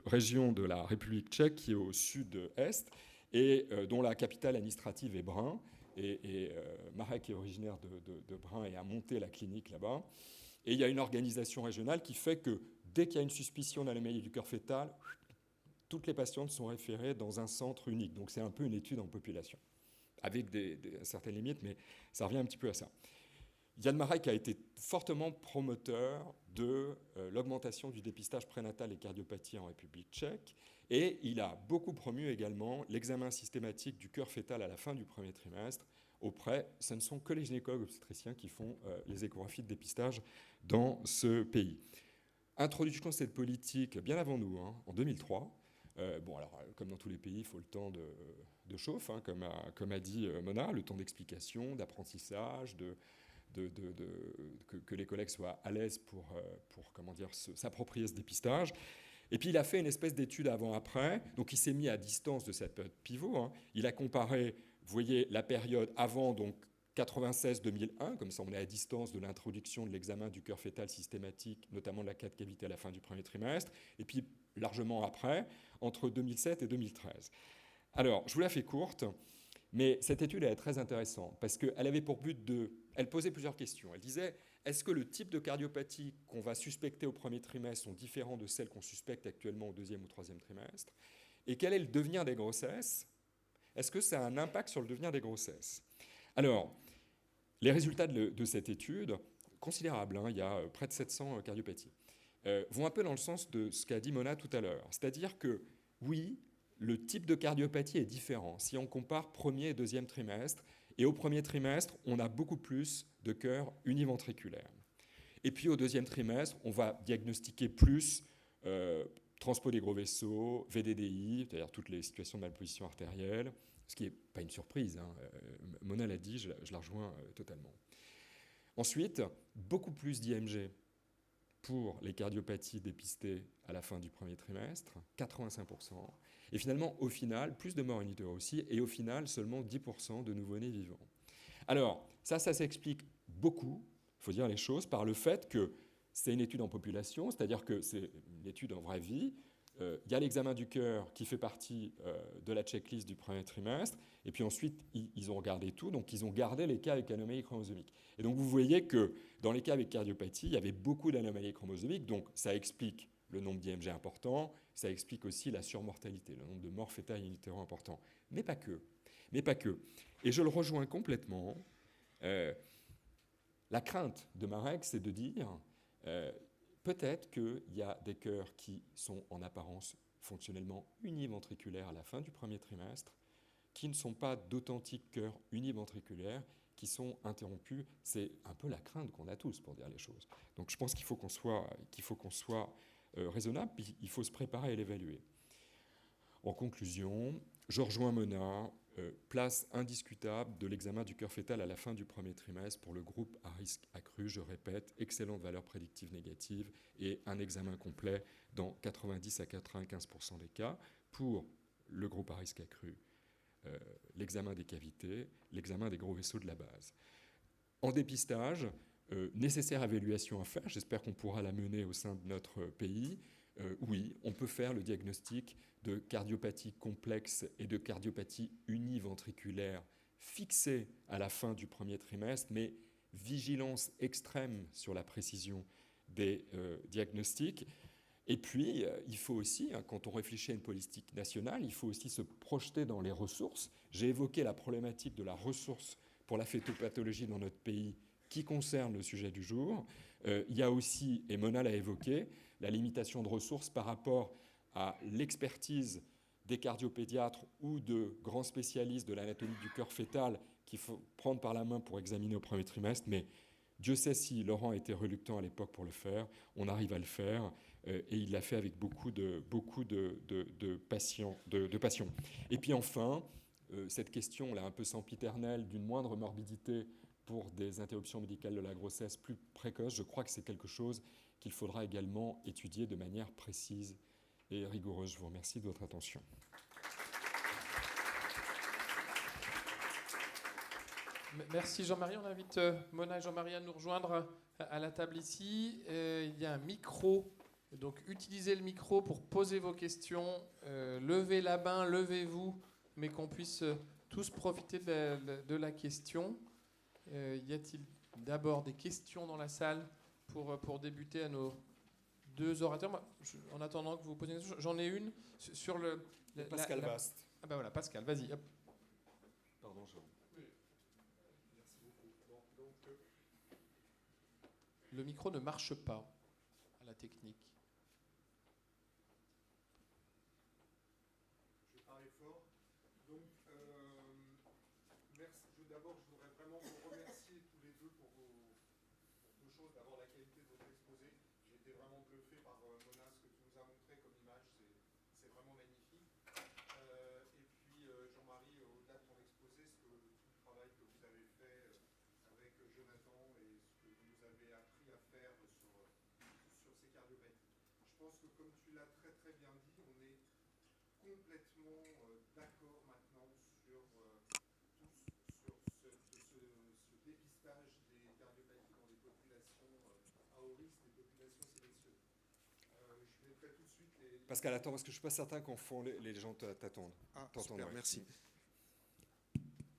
région de la République tchèque qui est au sud-est et dont la capitale administrative est Brno. Et Marek est originaire de Brno et a monté la clinique là-bas. Et il y a une organisation régionale qui fait que dès qu'il y a une suspicion d'anomalie du cœur fœtal, toutes les patientes sont référées dans un centre unique. Donc c'est un peu une étude en population, avec certaines limites, mais ça revient un petit peu à ça. Jan Marek a été fortement promoteur de l'augmentation du dépistage prénatal et cardiopathie en République tchèque, et il a beaucoup promu également l'examen systématique du cœur fœtal à la fin du premier trimestre. Ce ne sont que les gynécologues obstétriciens qui font les échographies de dépistage dans ce pays. Introduction de cette politique bien avant nous, en 2003. Comme dans tous les pays, il faut le temps de chauffe, comme a dit Mona, le temps d'explication, d'apprentissage, que les collègues soient à l'aise pour s'approprier ce dépistage. Et puis il a fait une espèce d'étude avant-après, donc il s'est mis à distance de cette période pivot. Il a comparé, vous voyez, la période avant, donc 96-2001, comme ça on est à distance de l'introduction de l'examen du cœur fœtal systématique, notamment de la cavité à la fin du premier trimestre, et puis largement après, entre 2007 et 2013. Alors, je vous la fais courte, mais cette étude elle est très intéressante, parce qu'elle avait pour but elle posait plusieurs questions. Elle disait, est-ce que le type de cardiopathie qu'on va suspecter au premier trimestre sont différents de celles qu'on suspecte actuellement au deuxième ou troisième trimestre? Et quel est le devenir des grossesses? Est-ce que ça a un impact sur le devenir des grossesses? Alors, les résultats de cette étude, considérables, il y a près de 700 cardiopathies, vont un peu dans le sens de ce qu'a dit Mona tout à l'heure. C'est-à-dire que, oui, le type de cardiopathie est différent si on compare premier et deuxième trimestre. Et au premier trimestre, on a beaucoup plus de cœurs univentriculaires. Et puis au deuxième trimestre, on va diagnostiquer plus transport des gros vaisseaux, VDDI, c'est-à-dire toutes les situations de malposition artérielle, ce qui n'est pas une surprise. Mona l'a dit, je la rejoins totalement. Ensuite, beaucoup plus d'IMG pour les cardiopathies dépistées à la fin du premier trimestre, 85%. Et finalement, au final, plus de morts in utero aussi, et au final, seulement 10% de nouveau-nés vivants. Alors, ça s'explique beaucoup, il faut dire les choses, par le fait que c'est une étude en population, c'est-à-dire que c'est une étude en vraie vie. Il y a l'examen du cœur qui fait partie de la checklist du premier trimestre, et puis ensuite, ils ont regardé tout, donc ils ont gardé les cas avec anomalies chromosomiques. Et donc, vous voyez que dans les cas avec cardiopathie, il y avait beaucoup d'anomalies chromosomiques, donc ça explique le nombre d'IMG important, ça explique aussi la surmortalité, le nombre de morts fœtales in utero important. Mais pas que. Et je le rejoins complètement. La crainte de Marek, c'est de dire peut-être qu'il y a des cœurs qui sont en apparence fonctionnellement univentriculaires à la fin du premier trimestre, qui ne sont pas d'authentiques cœurs univentriculaires, qui sont interrompus. C'est un peu la crainte qu'on a tous, pour dire les choses. Donc je pense qu'il faut qu'on soit raisonnable, puis il faut se préparer à l'évaluer. En conclusion, je rejoins Mona, place indiscutable de l'examen du cœur fœtal à la fin du premier trimestre pour le groupe à risque accru, je répète, excellente valeur prédictive négative et un examen complet dans 90 à 95% des cas. Pour le groupe à risque accru, l'examen des cavités, l'examen des gros vaisseaux de la base. En dépistage, nécessaire évaluation à faire, j'espère qu'on pourra la mener au sein de notre pays. Oui, on peut faire le diagnostic de cardiopathie complexe et de cardiopathie univentriculaire fixée à la fin du premier trimestre, mais vigilance extrême sur la précision des diagnostics. Et puis, il faut aussi, quand on réfléchit à une politique nationale, il faut aussi se projeter dans les ressources. J'ai évoqué la problématique de la ressource pour la fœtopathologie dans notre pays qui concerne le sujet du jour. Il y a aussi, et Mona l'a évoqué, la limitation de ressources par rapport à l'expertise des cardiopédiatres ou de grands spécialistes de l'anatomie du cœur fœtal qu'il faut prendre par la main pour examiner au premier trimestre. Mais Dieu sait si Laurent était reluctant à l'époque pour le faire. On arrive à le faire et il l'a fait avec beaucoup de passion. Et puis enfin, cette question là un peu sempiternelle d'une moindre morbidité pour des interruptions médicales de la grossesse plus précoces, je crois que c'est quelque chose qu'il faudra également étudier de manière précise et rigoureuse. Je vous remercie de votre attention. Merci Jean-Marie. On invite Mona et Jean-Marie à nous rejoindre à la table ici. Il y a un micro, donc utilisez le micro pour poser vos questions. Levez la main, levez-vous, mais qu'on puisse tous profiter de la question. Y a-t-il d'abord des questions dans la salle pour débuter à nos deux orateurs? Moi, en attendant que vous posiez une question, j'en ai une sur le... Pascal Bast. Ah ben voilà, Pascal, vas-y. Hop. Pardon, je... Le micro ne marche pas à la technique. Je vais parler fort. Donc, merci. D'abord, je voudrais vraiment vous remercier tous les deux pour deux choses. D'abord, la qualité de votre exposé. J'ai été vraiment bluffé par Mona, ce que tu nous as montré comme image. C'est vraiment magnifique. Et puis, Jean-Marie, au-delà de ton exposé, tout le travail que vous avez fait avec Jonathan et ce que vous nous avez appris à faire sur ces cardiopathies. Je pense que, comme tu l'as très très bien dit, on est complètement d'accord maintenant sur ce dépistage des cardiopathie dans les populations à haut risque, des populations sélectionnées. Je mettrai tout de suite les... Pascal, attends, parce que je ne suis pas certain qu'en fond les gens t'attendent. Ah, super, ouais. merci.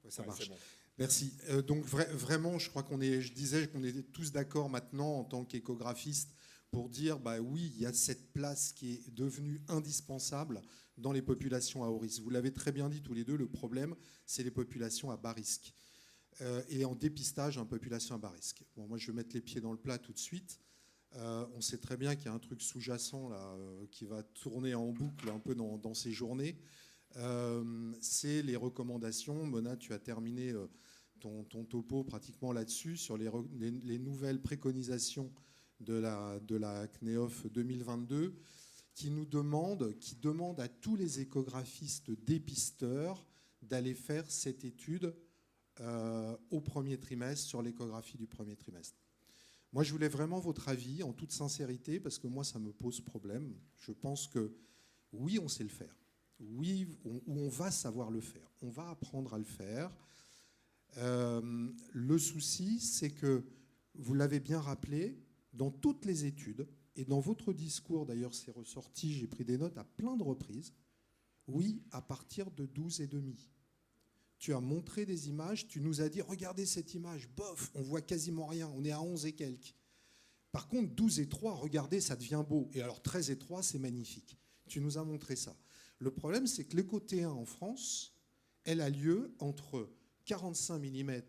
Ouais, ça marche. Bon. Merci. Donc vraiment, je crois je disais qu'on est tous d'accord maintenant en tant qu'échographiste pour dire, bah oui, il y a cette place qui est devenue indispensable dans les populations à haut risque. Vous l'avez très bien dit tous les deux, le problème, c'est les populations à bas risque. Et en dépistage, en population à bas risque. Bon, moi, je vais mettre les pieds dans le plat tout de suite. On sait très bien qu'il y a un truc sous-jacent là, qui va tourner en boucle un peu dans ces journées. C'est les recommandations. Mona, tu as terminé ton topo pratiquement là-dessus, sur les nouvelles préconisations de la CNEOF 2022, qui demande à tous les échographistes dépisteurs d'aller faire cette étude au premier trimestre, sur l'échographie du premier trimestre. Moi, je voulais vraiment votre avis, en toute sincérité, parce que moi, ça me pose problème. Je pense que oui, on sait le faire. Oui, on va savoir le faire. On va apprendre à le faire. Le souci, c'est que, vous l'avez bien rappelé, dans toutes les études, et dans votre discours, d'ailleurs, c'est ressorti, j'ai pris des notes à plein de reprises, oui, à partir de 12,5. Tu as montré des images, tu nous as dit, regardez cette image, bof, on voit quasiment rien, on est à 11 et quelques. Par contre, 12,3, regardez, ça devient beau. Et alors 13,3, c'est magnifique. Tu nous as montré ça. Le problème, c'est que l'écho T1 en France, elle a lieu entre 45 mm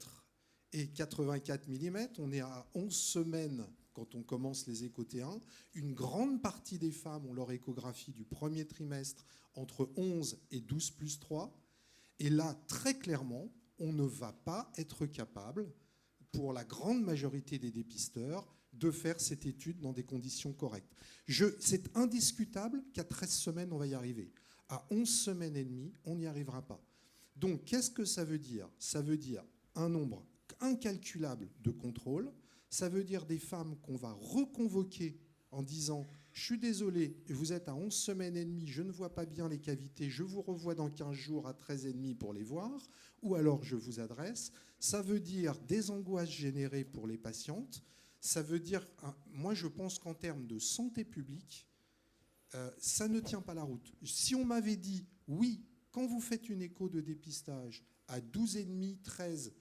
et 84 mm. On est à 11 semaines quand on commence les échos T1. Une grande partie des femmes ont leur échographie du premier trimestre entre 11 et 12 plus 3. Et là, très clairement, on ne va pas être capable, pour la grande majorité des dépisteurs, de faire cette étude dans des conditions correctes. C'est indiscutable qu'à 13 semaines, on va y arriver. À 11 semaines et demie, on n'y arrivera pas. Donc, qu'est-ce que ça veut dire? Ça veut dire un nombre incalculable de contrôles. Ça veut dire des femmes qu'on va reconvoquer en disant « Je suis désolé, vous êtes à 11 semaines et demie, je ne vois pas bien les cavités, je vous revois dans 15 jours à 13 et demi pour les voir, ou alors je vous adresse. » Ça veut dire des angoisses générées pour les patientes. Ça veut dire, moi je pense qu'en termes de santé publique, ça ne tient pas la route. Si on m'avait dit, oui, quand vous faites une écho de dépistage à 12,5, 13,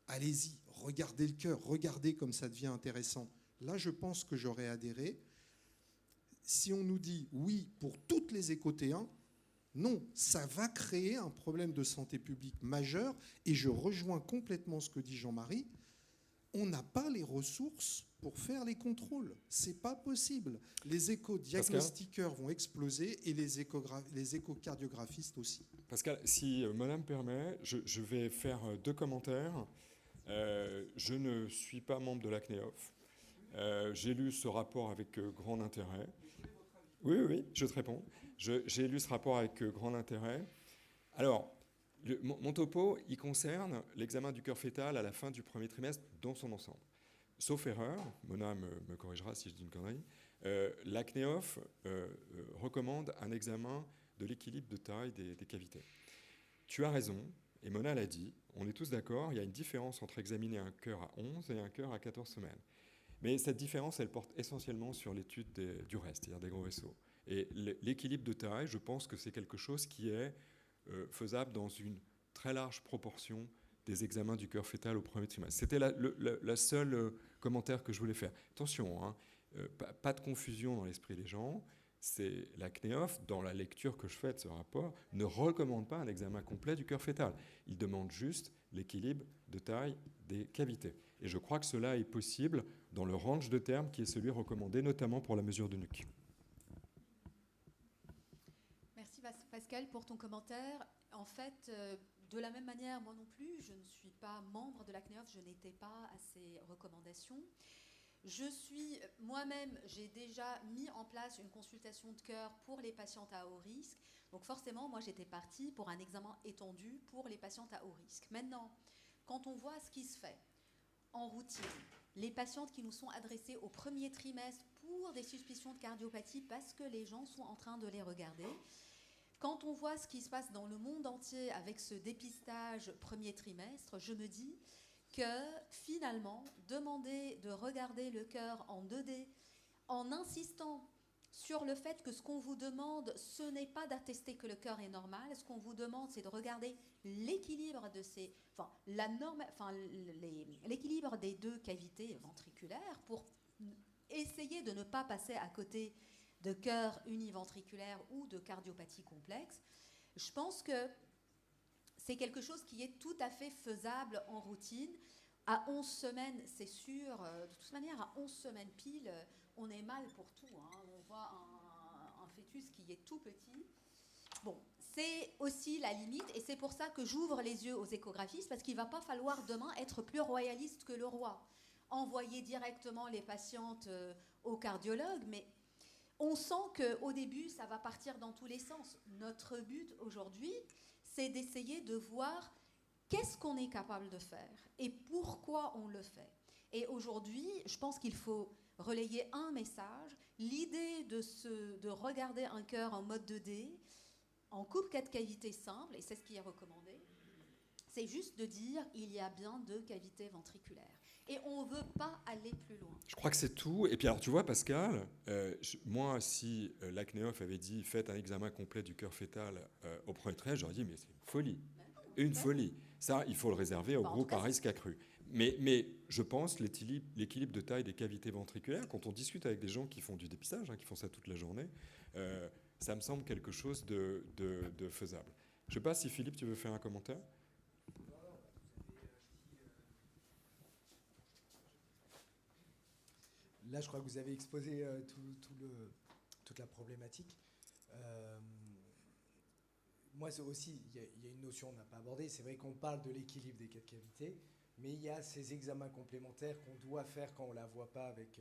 allez-y, regardez le cœur, regardez comme ça devient intéressant. Là, je pense que j'aurais adhéré. Si on nous dit, oui, pour toutes les échos T1, non, ça va créer un problème de santé publique majeur. Et je rejoins complètement ce que dit Jean-Marie. On n'a pas les ressources pour faire les contrôles. C'est pas possible. Les échodiagnostiqueurs vont exploser et les échocardiographistes aussi. Pascal, si madame permet, je vais faire 2 commentaires. Je ne suis pas membre de la CNEOF. J'ai lu ce rapport avec grand intérêt. Oui, je te réponds. J'ai lu ce rapport avec grand intérêt. Alors, mon topo, il concerne l'examen du cœur fœtal à la fin du premier trimestre dans son ensemble. Sauf erreur, Mona me corrigera si je dis une connerie, la CNEOF recommande un examen de l'équilibre de taille des cavités. Tu as raison, et Mona l'a dit, on est tous d'accord, il y a une différence entre examiner un cœur à 11 et un cœur à 14 semaines. Mais cette différence, elle porte essentiellement sur l'étude du reste, c'est-à-dire des gros vaisseaux. Et l'équilibre de taille, je pense que c'est quelque chose qui est faisable dans une très large proportion des examens du cœur fœtal au premier trimestre. C'était la seule commentaire que je voulais faire. Attention, hein, pas de confusion dans l'esprit des gens. C'est la CNEOF, dans la lecture que je fais de ce rapport, ne recommande pas un examen complet du cœur fœtal. Il demande juste l'équilibre de taille des cavités. Et je crois que cela est possible dans le range de termes qui est celui recommandé, notamment pour la mesure de nuque. Merci Pascal pour ton commentaire. En fait, de la même manière, moi non plus, je ne suis pas membre de la CNEOF, je n'étais pas à ces recommandations. Moi-même, j'ai déjà mis en place une consultation de cœur pour les patientes à haut risque. Donc forcément, moi j'étais partie pour un examen étendu pour les patientes à haut risque. Maintenant, quand on voit ce qui se fait en routine, les patientes qui nous sont adressées au premier trimestre pour des suspicions de cardiopathie parce que les gens sont en train de les regarder, quand on voit ce qui se passe dans le monde entier avec ce dépistage premier trimestre, je me dis que finalement, demander de regarder le cœur en 2D en insistant sur le fait que ce qu'on vous demande, ce n'est pas d'attester que le cœur est normal, ce qu'on vous demande, c'est de regarder l'équilibre de l'équilibre des 2 cavités ventriculaires pour essayer de ne pas passer à côté de cœur univentriculaire ou de cardiopathie complexe. Je pense que c'est quelque chose qui est tout à fait faisable en routine. À 11 semaines, c'est sûr, de toute manière, à 11 semaines pile, on est mal pour tout. Hein. On voit un fœtus qui est tout petit. Bon, c'est aussi la limite, et c'est pour ça que j'ouvre les yeux aux échographistes, parce qu'il ne va pas falloir demain être plus royaliste que le roi. Envoyer directement les patientes au cardiologue, mais on sent qu'au début, ça va partir dans tous les sens. Notre but aujourd'hui, c'est d'essayer de voir qu'est-ce qu'on est capable de faire et pourquoi on le fait. Et aujourd'hui, je pense qu'il faut relayer un message. L'idée de regarder un cœur en mode 2D, en coupe 4 cavités simples, et c'est ce qui est recommandé, c'est juste de dire il y a bien 2 cavités ventriculaires. Et on ne veut pas aller plus loin. Je crois que c'est tout. Et puis alors, tu vois, Pascal, moi, si la CNEOF avait dit faites un examen complet du cœur fœtal au premier trimestre, j'aurais dit mais c'est une folie. Une folie. Ça, il faut le réserver au groupe à risque accru. Mais je pense l'équilibre de taille des cavités ventriculaires, quand on discute avec des gens qui font du dépistage, qui font ça toute la journée, ça me semble quelque chose de faisable. Je ne sais pas si Philippe, tu veux faire un commentaire ? Là, je crois que vous avez exposé toute la problématique. moi aussi, il y a une notion qu'on n'a pas abordée. C'est vrai qu'on parle de l'équilibre des 4 cavités, mais il y a ces examens complémentaires qu'on doit faire quand on ne la voit pas avec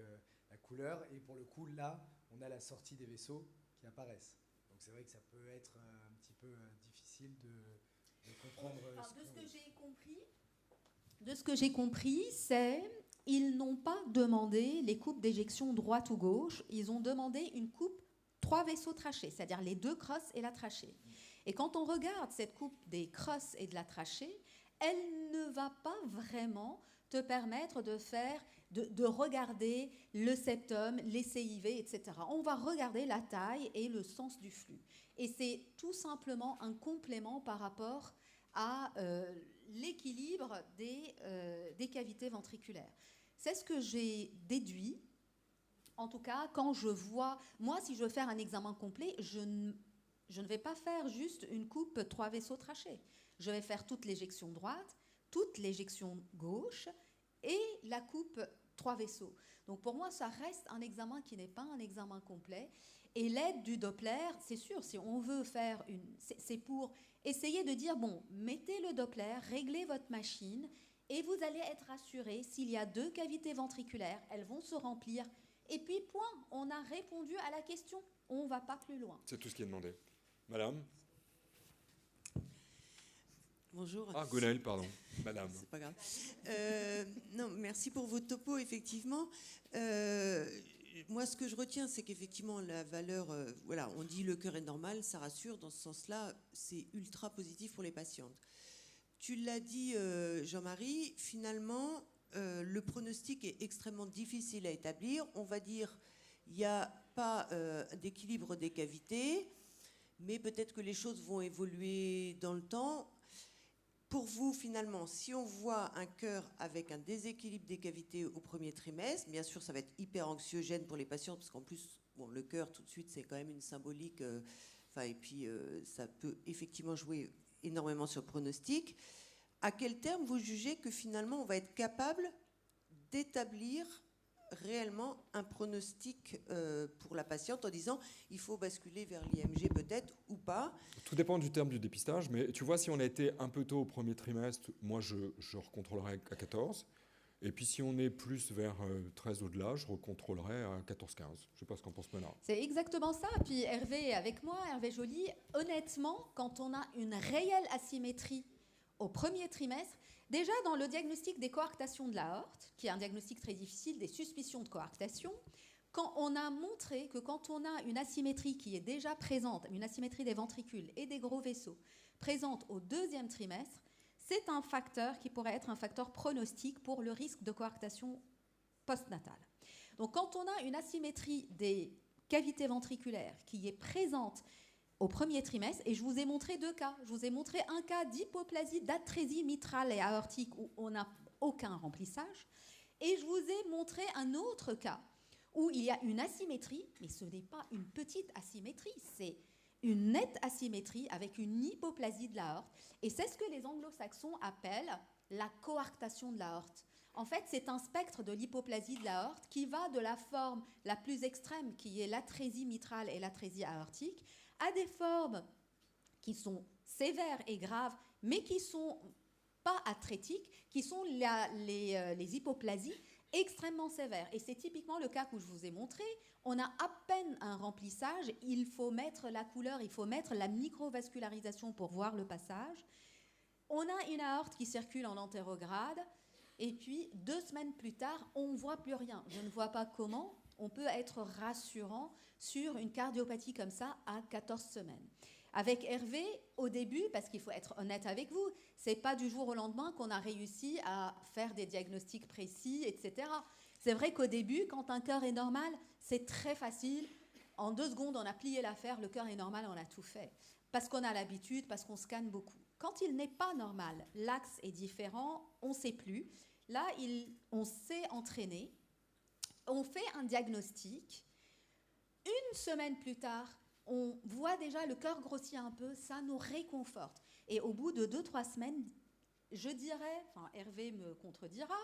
la couleur. Et pour le coup, là, on a la sortie des vaisseaux qui apparaissent. Donc c'est vrai que ça peut être un petit peu difficile de comprendre. De ce que j'ai compris, c'est ils n'ont pas demandé les coupes d'éjection droite ou gauche. Ils ont demandé une coupe 3 vaisseaux trachés, c'est-à-dire les 2 crosses et la trachée. Et quand on regarde cette coupe des crosses et de la trachée, elle ne va pas vraiment te permettre de regarder le septum, les CIV, etc. On va regarder la taille et le sens du flux. Et c'est tout simplement un complément par rapport à l'équilibre des cavités ventriculaires. C'est ce que j'ai déduit. En tout cas, quand je vois... Moi, si je veux faire un examen complet, je ne vais pas faire juste une coupe 3 vaisseaux trachés. Je vais faire toute l'éjection droite, toute l'éjection gauche et la coupe 3 vaisseaux. Donc pour moi, ça reste un examen qui n'est pas un examen complet. Et l'aide du Doppler, c'est sûr, si on veut faire c'est pour essayer de dire, bon, mettez le Doppler, réglez votre machine et vous allez être assuré, s'il y a 2 cavités ventriculaires, elles vont se remplir. Et puis, point, on a répondu à la question. On ne va pas plus loin. C'est tout ce qui est demandé. Madame? Bonjour. Ah, Gwenaëlle, pardon. Madame. C'est pas grave. Non, merci pour vos topos, effectivement. Moi, ce que je retiens, c'est qu'effectivement, la valeur... voilà, on dit le cœur est normal, ça rassure. Dans ce sens-là, c'est ultra positif pour les patientes. Tu l'as dit, Jean-Marie, finalement, le pronostic est extrêmement difficile à établir. On va dire, il n'y a pas d'équilibre des cavités, mais peut-être que les choses vont évoluer dans le temps. Pour vous, finalement, si on voit un cœur avec un déséquilibre des cavités au premier trimestre, bien sûr, ça va être hyper anxiogène pour les patients, parce qu'en plus, bon, le cœur, tout de suite, c'est quand même une symbolique. Et puis, ça peut effectivement jouer énormément sur le pronostic. À quel terme vous jugez que finalement, on va être capable d'établir réellement un pronostic pour la patiente en disant il faut basculer vers l'IMG peut-être ou pas? Tout dépend du terme du dépistage, mais tu vois, si on a été un peu tôt au premier trimestre, moi je recontrôlerai à 14. Et puis si on est plus vers 13 au-delà, je recontrôlerai à 14-15. Je ne sais pas ce qu'en pense Mena. C'est exactement ça. Puis Hervé est avec moi, Hervé Joly. Honnêtement, quand on a une réelle asymétrie au premier trimestre, déjà dans le diagnostic des coarctations de l'aorte, qui est un diagnostic très difficile, des suspicions de coarctation, quand on a montré que quand on a une asymétrie qui est déjà présente, une asymétrie des ventricules et des gros vaisseaux, présente au deuxième trimestre, c'est un facteur qui pourrait être un facteur pronostic pour le risque de coarctation postnatale. Donc quand on a une asymétrie des cavités ventriculaires qui est présente au premier trimestre, et je vous ai montré 2 cas. Je vous ai montré un cas d'hypoplasie, d'atrésie mitrale et aortique où on n'a aucun remplissage. Et je vous ai montré un autre cas où il y a une asymétrie, mais ce n'est pas une petite asymétrie, c'est une nette asymétrie avec une hypoplasie de l'aorte. Et c'est ce que les anglo-saxons appellent la coarctation de l'aorte. En fait, c'est un spectre de l'hypoplasie de l'aorte qui va de la forme la plus extrême, qui est l'atrésie mitrale et l'atrésie aortique, à des formes qui sont sévères et graves, mais qui ne sont pas atrétiques, qui sont les hypoplasies extrêmement sévères. Et c'est typiquement le cas que je vous ai montré. On a à peine un remplissage, il faut mettre la couleur, il faut mettre la microvascularisation pour voir le passage. On a une aorte qui circule en antérograde, et puis 2 semaines plus tard, on ne voit plus rien. Je ne vois pas comment on peut être rassurant sur une cardiopathie comme ça à 14 semaines. Avec Hervé, au début, parce qu'il faut être honnête avec vous, ce n'est pas du jour au lendemain qu'on a réussi à faire des diagnostics précis, etc. C'est vrai qu'au début, quand un cœur est normal, c'est très facile. En 2 secondes, on a plié l'affaire, le cœur est normal, on a tout fait. Parce qu'on a l'habitude, parce qu'on scanne beaucoup. Quand il n'est pas normal, l'axe est différent, on ne sait plus. Là, on s'est entraîné, on fait un diagnostic. 1 semaine plus tard, on voit déjà le cœur grossir un peu, ça nous réconforte. Et au bout de 2-3 semaines, je dirais, enfin Hervé me contredira,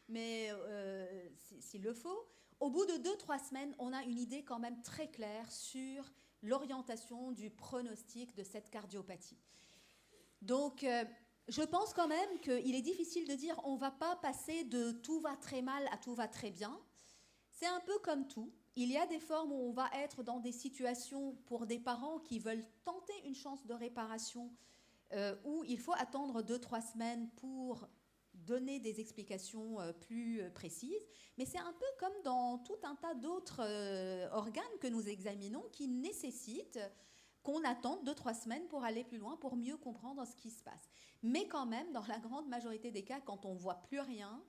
mais s'il le faut, au bout de 2-3 semaines, on a une idée quand même très claire sur l'orientation du pronostic de cette cardiopathie. Donc, je pense quand même qu'il est difficile de dire on ne va pas passer de tout va très mal à tout va très bien. C'est un peu comme tout. Il y a des formes où on va être dans des situations pour des parents qui veulent tenter une chance de réparation où il faut attendre 2-3 semaines pour donner des explications plus précises. Mais c'est un peu comme dans tout un tas d'autres organes que nous examinons qui nécessitent qu'on attende 2-3 semaines pour aller plus loin, pour mieux comprendre ce qui se passe. Mais quand même, dans la grande majorité des cas, quand on ne voit plus rien,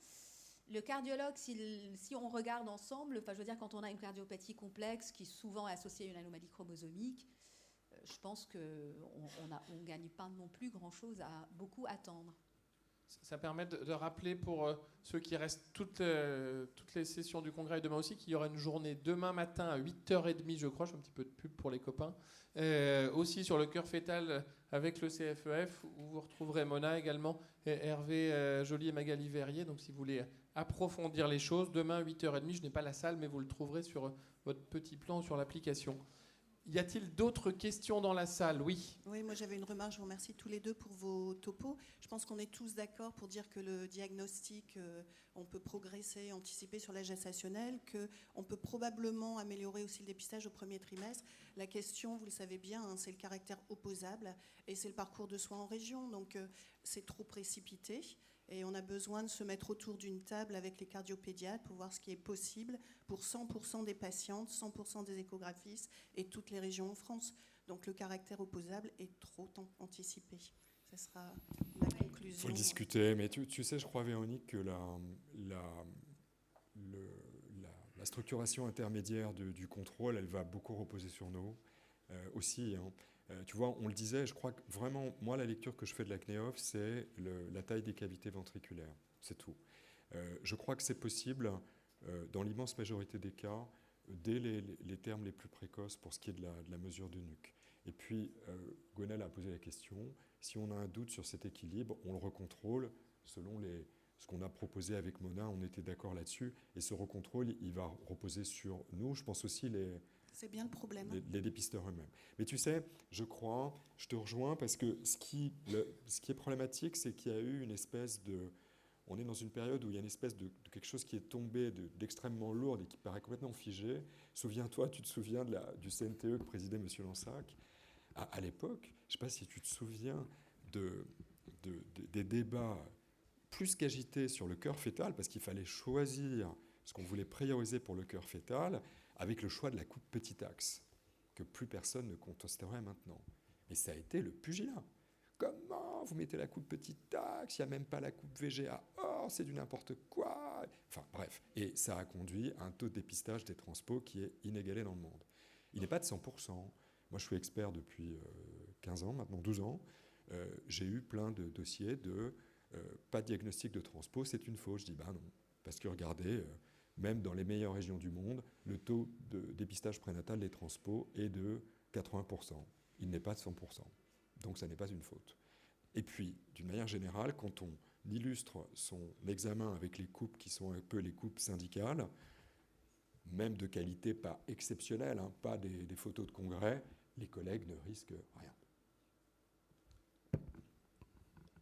le cardiologue, si on regarde ensemble, enfin, je veux dire, quand on a une cardiopathie complexe qui souvent est associée à une anomalie chromosomique, je pense qu'on ne gagne pas non plus grand-chose à beaucoup attendre. Ça permet de rappeler pour ceux qui restent toutes les sessions du congrès et demain aussi qu'il y aura une journée demain matin à 8h30, je crois, je fais un petit peu de pub pour les copains, aussi sur le cœur fœtal avec le CFEF, où vous retrouverez Mona également, et Hervé Joly et Magali Verrier. Donc si vous voulez approfondir les choses, demain 8h30, je n'ai pas la salle, mais vous le trouverez sur votre petit plan sur l'application. Y a-t-il d'autres questions dans la salle ? Oui. Oui, moi j'avais une remarque. Je vous remercie tous les deux pour vos topos. Je pense qu'on est tous d'accord pour dire que le diagnostic, on peut progresser, anticiper sur l'âge gestationnel, qu'on peut probablement améliorer aussi le dépistage au premier trimestre. La question, vous le savez bien, hein, c'est le caractère opposable et c'est le parcours de soins en région. Donc c'est trop précipité. Et on a besoin de se mettre autour d'une table avec les cardiopédiatres pour voir ce qui est possible pour 100% des patientes, 100% des échographistes et toutes les régions en France. Donc le caractère opposable est trop anticipé. Ce sera la conclusion. Il faut le discuter, mais tu sais, je crois, Véronique, que la structuration intermédiaire du contrôle, elle va beaucoup reposer sur nous aussi. Hein. Tu vois, on le disait, je crois que vraiment, moi, la lecture que je fais de la CNEOF, c'est la taille des cavités ventriculaires. C'est tout. Je crois que c'est possible, dans l'immense majorité des cas, dès les termes les plus précoces pour ce qui est de la mesure de nuque. Et puis, Gwenaëlle a posé la question, si on a un doute sur cet équilibre, on le recontrôle selon ce qu'on a proposé avec Mona, on était d'accord là-dessus. Et ce recontrôle, il va reposer sur nous, je pense aussi c'est bien le problème. Les dépisteurs eux-mêmes. Mais tu sais, je crois, je te rejoins parce que ce qui est problématique, c'est qu'il y a eu une espèce de... On est dans une période où il y a une espèce de quelque chose qui est tombé d'extrêmement lourd et qui paraît complètement figé. Souviens-toi, tu te souviens du CNTE que présidait M. Lansac. À l'époque, je ne sais pas si tu te souviens des débats plus qu'agités sur le cœur fœtal, parce qu'il fallait choisir ce qu'on voulait prioriser pour le cœur fœtal, avec le choix de la coupe petit axe, que plus personne ne contesterait maintenant. Et ça a été le pugilat. Comment vous mettez la coupe petit axe, il n'y a même pas la coupe VGA, oh, c'est du n'importe quoi. Enfin bref, et ça a conduit à un taux de dépistage des transpos qui est inégalé dans le monde. Il n'est pas de 100%. Moi, je suis expert depuis 15 ans, maintenant 12 ans. J'ai eu plein de dossiers de pas de diagnostic de transpo, c'est une faute. Je dis, non, parce que regardez... même dans les meilleures régions du monde, le taux de dépistage prénatal des transpos est de 80%. Il n'est pas de 100%. Donc ça n'est pas une faute. Et puis, d'une manière générale, quand on illustre son examen avec les coupes qui sont un peu les coupes syndicales, même de qualité pas exceptionnelle, hein, pas des photos de congrès, les collègues ne risquent rien.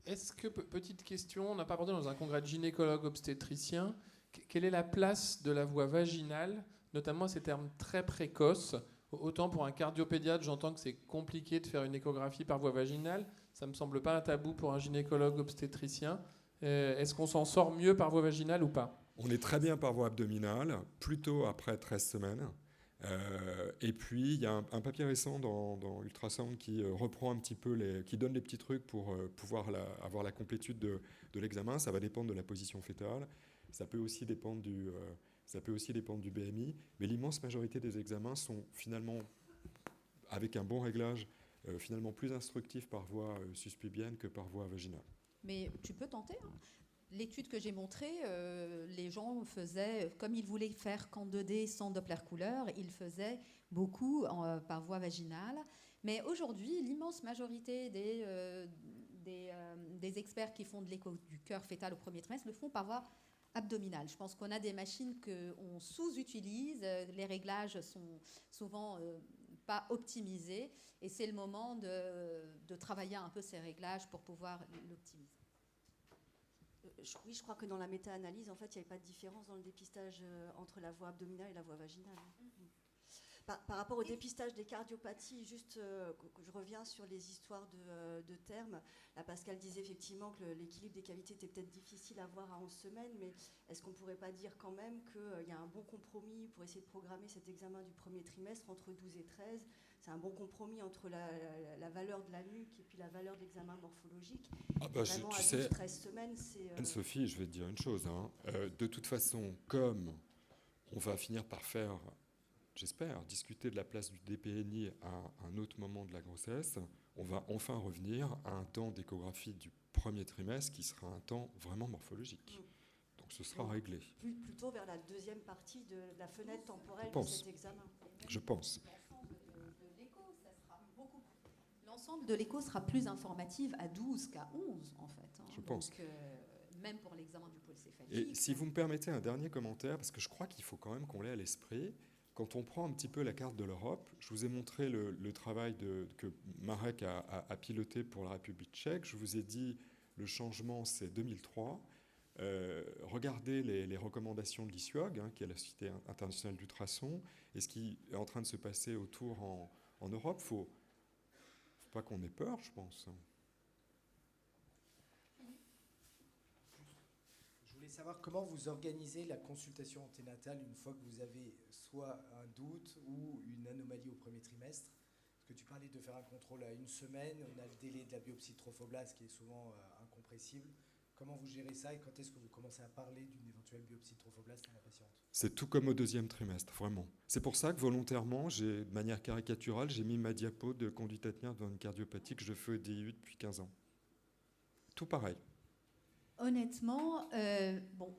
Est-ce que, petite question, on n'a pas abordé dans un congrès de gynécologues obstétriciens, quelle est la place de la voie vaginale, notamment à ces termes très précoces ? Autant pour un cardiopédiatre, j'entends que c'est compliqué de faire une échographie par voie vaginale. Ça ne me semble pas un tabou pour un gynécologue obstétricien. Est-ce qu'on s'en sort mieux par voie vaginale ou pas ? On est très bien par voie abdominale, plutôt après 13 semaines. Et puis, il y a un papier récent dans Ultrasound qui reprend un petit peu, qui donne les petits trucs pour pouvoir avoir la complétude de l'examen. Ça va dépendre de la position fœtale. Ça peut aussi dépendre du BMI, mais l'immense majorité des examens sont finalement, avec un bon réglage, finalement plus instructifs par voie suspubienne que par voie vaginale. Mais tu peux tenter. Hein. L'étude que j'ai montrée, les gens faisaient, comme ils voulaient faire qu'en 2D sans Doppler couleur, ils faisaient beaucoup par voie vaginale. Mais aujourd'hui, l'immense majorité des experts qui font de l'écho du cœur fœtal au premier trimestre le font par voie abdominale. Je pense qu'on a des machines qu'on sous-utilise. Les réglages sont souvent pas optimisé. Et c'est le moment de travailler un peu ces réglages pour pouvoir l'optimiser. Oui, je crois que dans la méta-analyse, en fait, il n'y avait pas de différence dans le dépistage entre la voie abdominale et la voie vaginale. Par rapport au dépistage des cardiopathies, juste je reviens sur les histoires de termes. Là, Pascal disait effectivement que l'équilibre des cavités était peut-être difficile à voir à 11 semaines, mais est-ce qu'on ne pourrait pas dire quand même qu'il y a un bon compromis pour essayer de programmer cet examen du premier trimestre entre 12 et 13 ? C'est un bon compromis entre la valeur de la nuque et puis la valeur de l'examen morphologique. Vraiment, à 12-13 semaines, c'est... Anne-Sophie, je vais te dire une chose. De toute façon, comme on va finir par faire, j'espère, discuter de la place du DPNI à un autre moment de la grossesse, on va enfin revenir à un temps d'échographie du premier trimestre qui sera un temps vraiment morphologique. Donc ce sera réglé. Plutôt vers la deuxième partie de la fenêtre temporelle de cet examen. Je pense. L'ensemble de l'écho sera plus informative à 12 qu'à 11, en fait. Je pense. Donc, même pour l'examen du pôle céphalique. Et si vous me permettez un dernier commentaire, parce que je crois qu'il faut quand même qu'on l'ait à l'esprit, quand on prend un petit peu la carte de l'Europe, je vous ai montré le travail que Marek a piloté pour la République tchèque. Je vous ai dit, le changement, c'est 2003. Regardez les recommandations de l'ISUOG, qui est la Société internationale d'ultrasons, et ce qui est en train de se passer autour en Europe. Faut pas qu'on ait peur, je pense. Je voulais savoir comment vous organisez la consultation anténatale une fois que vous avez soit un doute ou une anomalie au premier trimestre. Parce que tu parlais de faire un contrôle à 1 semaine, on a le délai de la biopsie trophoblaste qui est souvent incompressible. Comment vous gérez ça et quand est-ce que vous commencez à parler d'une éventuelle biopsie trophoblaste à la patiente ? C'est tout comme au deuxième trimestre, vraiment. C'est pour ça que volontairement, de manière caricaturale, j'ai mis ma diapo de conduite à tenir dans une cardiopathie que je fais au DIU depuis 15 ans. Tout pareil. Honnêtement,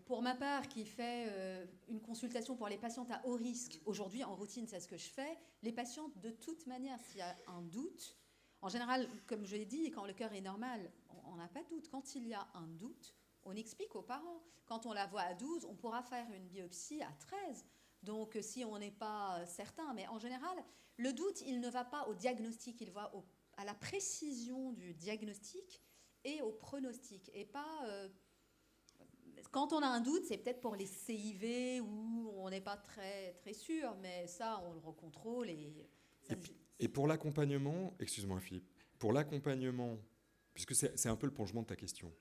pour ma part, qui fait une consultation pour les patientes à haut risque, aujourd'hui en routine, c'est ce que je fais. Les patientes, de toute manière, s'il y a un doute, en général, comme je l'ai dit, quand le cœur est normal, on n'a pas de doute. Quand il y a un doute, on explique aux parents. Quand on la voit à 12, on pourra faire une biopsie à 13. Donc, si on n'est pas certain, mais en général, le doute, il ne va pas au diagnostic, il va à la précision du diagnostic et au pronostic. Et pas... quand on a un doute, c'est peut-être pour les CIV où on n'est pas très, très sûr, mais ça, on le recontrôle. Et pour l'accompagnement, excuse-moi Philippe, pour l'accompagnement, puisque c'est un peu le prolongement de ta question,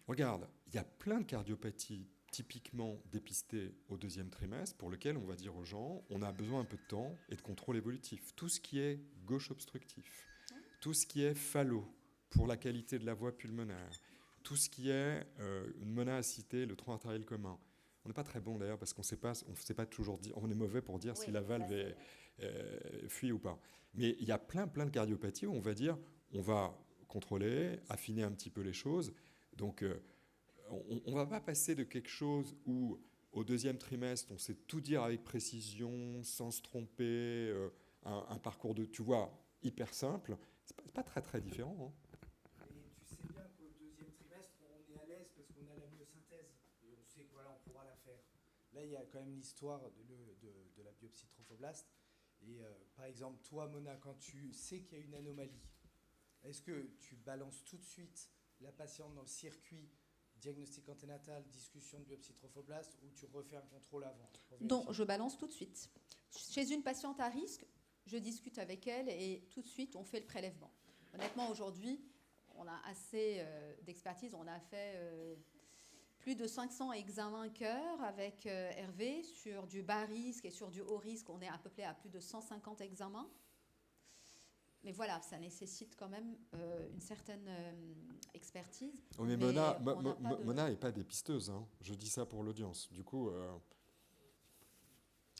regarde, il y a plein de cardiopathies typiquement dépistées au deuxième trimestre pour lesquelles on va dire aux gens, on a besoin un peu de temps et de contrôle évolutif. Tout ce qui est gauche obstructif, tout ce qui est fallo pour la qualité de la voie pulmonaire, tout ce qui est une monacité, le tronc artériel commun. On n'est pas très bon d'ailleurs parce qu'on ne sait pas toujours dire, on est mauvais pour dire si la valve est fuit ou pas. Mais il y a plein de cardiopathies où on va dire, on va contrôler, affiner un petit peu les choses. Donc, on ne va pas passer de quelque chose où, au deuxième trimestre, on sait tout dire avec précision, sans se tromper, un parcours hyper simple. C'est pas très, très différent. Et tu sais bien qu'au deuxième trimestre, on est à l'aise parce qu'on a la myosynthèse. Et on sait qu'on pourra la faire. Là, il y a quand même l'histoire de la biopsie trophoblaste. Et par exemple, toi, Mona, quand tu sais qu'il y a une anomalie, est-ce que tu balances tout de suite la patiente dans le circuit diagnostic anténatal, discussion de biopsie trophoblaste, ou tu refais un contrôle avant? Donc, je balance tout de suite. Chez une patiente à risque, je discute avec elle et tout de suite, on fait le prélèvement. Honnêtement, aujourd'hui, on a assez d'expertise. On a fait plus de 500 examens cœur avec Hervé sur du bas risque et sur du haut risque. On est à peu près à plus de 150 examens. Mais voilà, ça nécessite quand même une certaine expertise. Oui, mais Mona n'est pas dépisteuse. Je dis ça pour l'audience. Du coup...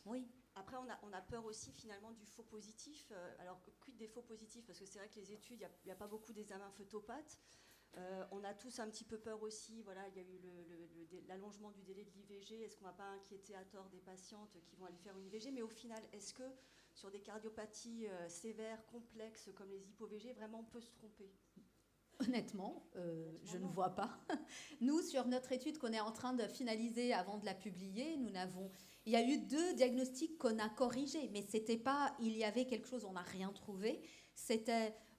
Oui. Après, on a peur aussi finalement du faux positif. Alors, quid des faux positifs? Parce que c'est vrai que les études, il n'y a pas beaucoup d'examens photopathes. On a tous un petit peu peur aussi. Voilà, il y a eu l'allongement du délai de l'IVG. Est-ce qu'on ne va pas inquiéter à tort des patientes qui vont aller faire une IVG? Mais au final, est-ce que sur des cardiopathies sévères, complexes, comme les hypo-VG, vraiment on peut se tromper? Honnêtement, je ne vois pas. Nous, sur notre étude qu'on est en train de finaliser avant de la publier, il y a eu 2 diagnostics qu'on a corrigés, mais c'était pas, il y avait quelque chose, on n'a rien trouvé.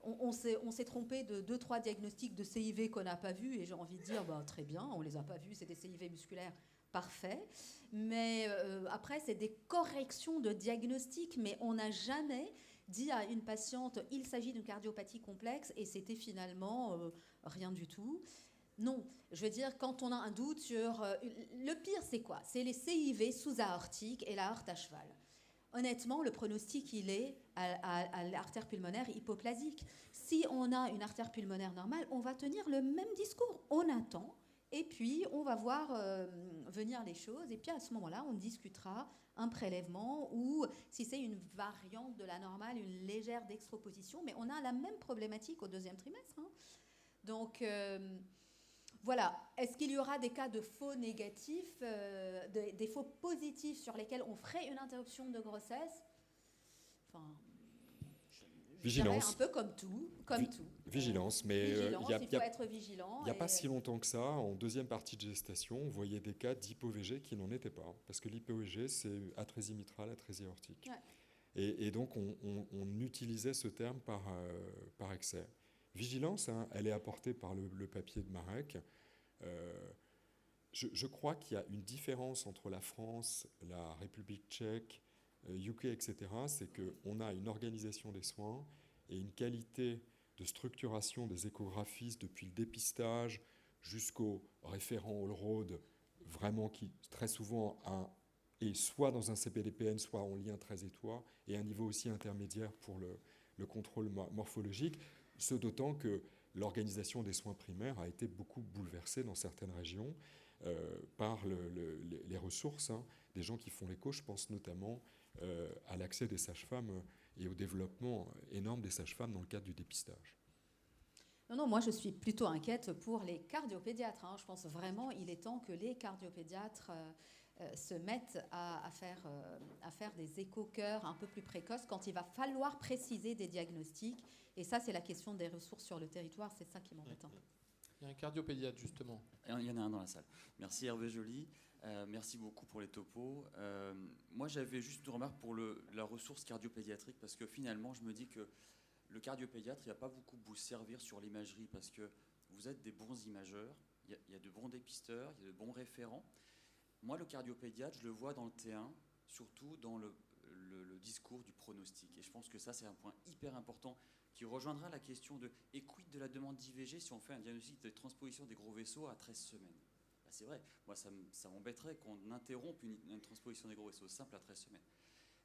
On s'est trompé de 2-3 diagnostics de CIV qu'on n'a pas vus, et j'ai envie de dire, très bien, on les a pas vus, c'est des CIV musculaires, parfait. Mais après, c'est des corrections de diagnostics, mais on n'a jamais dit à une patiente, il s'agit d'une cardiopathie complexe, et c'était finalement rien du tout. Non, je veux dire, quand on a un doute sur... le pire, c'est quoi? C'est les CIV sous-aortiques et la heurte à cheval. Honnêtement, le pronostic, il est à l'artère pulmonaire hypoplasique. Si on a une artère pulmonaire normale, on va tenir le même discours. On attend, et puis on va voir venir les choses, et puis à ce moment-là, on discutera un prélèvement, ou si c'est une variante de la normale, une légère dextroposition, mais on a la même problématique au 2e trimestre. Hein. Donc... voilà. Est-ce qu'il y aura des cas de faux négatifs, des faux positifs sur lesquels on ferait une interruption de grossesse? Enfin, je dirais un peu comme tout. Vigilance, mais vigilance, il faut être vigilant. Il n'y a pas si longtemps que ça, en 2e partie de gestation, on voyait des cas d'hypo-VG qui n'en étaient pas. Parce que l'hypo-VG, c'est atrésie mitrale, atrésie aortique. Ouais. Et donc, on utilisait ce terme par excès. Vigilance, hein, elle est apportée par le papier de Marek. Je crois qu'il y a une différence entre la France, la République tchèque, UK, etc. C'est qu'on a une organisation des soins et une qualité de structuration des échographistes depuis le dépistage jusqu'au référent all-road, vraiment qui très souvent est soit dans un CPDPN, soit en lien très étroit, et un niveau aussi intermédiaire pour le contrôle morphologique. Ce d'autant que l'organisation des soins primaires a été beaucoup bouleversée dans certaines régions par les ressources des gens qui font l'écho. Je pense notamment à l'accès des sages-femmes et au développement énorme des sages-femmes dans le cadre du dépistage. Non, moi je suis plutôt inquiète pour les cardiopédiatres. Je pense vraiment qu'il est temps que les cardiopédiatres se mettent à faire des écho-cœurs un peu plus précoces quand il va falloir préciser des diagnostics. Et ça, c'est la question des ressources sur le territoire. C'est ça qui m'embête un peu. Il y a un cardiopédiatre, justement. Il y en a un dans la salle. Merci Hervé Joly. Merci beaucoup pour les topos. Moi, j'avais juste une remarque pour la ressource cardiopédiatrique, parce que finalement, je me dis que le cardiopédiatre, il ne va pas beaucoup vous servir sur l'imagerie, parce que vous êtes des bons imageurs, il y a de bons dépisteurs, il y a de bons référents. Moi, le cardiopédiatre, je le vois dans le T1, surtout dans le discours du pronostic. Et je pense que ça, c'est un point hyper important qui rejoindra la question de « et quid de la demande d'IVG si on fait un diagnostic de transposition des gros vaisseaux à 13 semaines ?» C'est vrai, moi ça m'embêterait qu'on interrompe une transposition des gros vaisseaux simple à 13 semaines.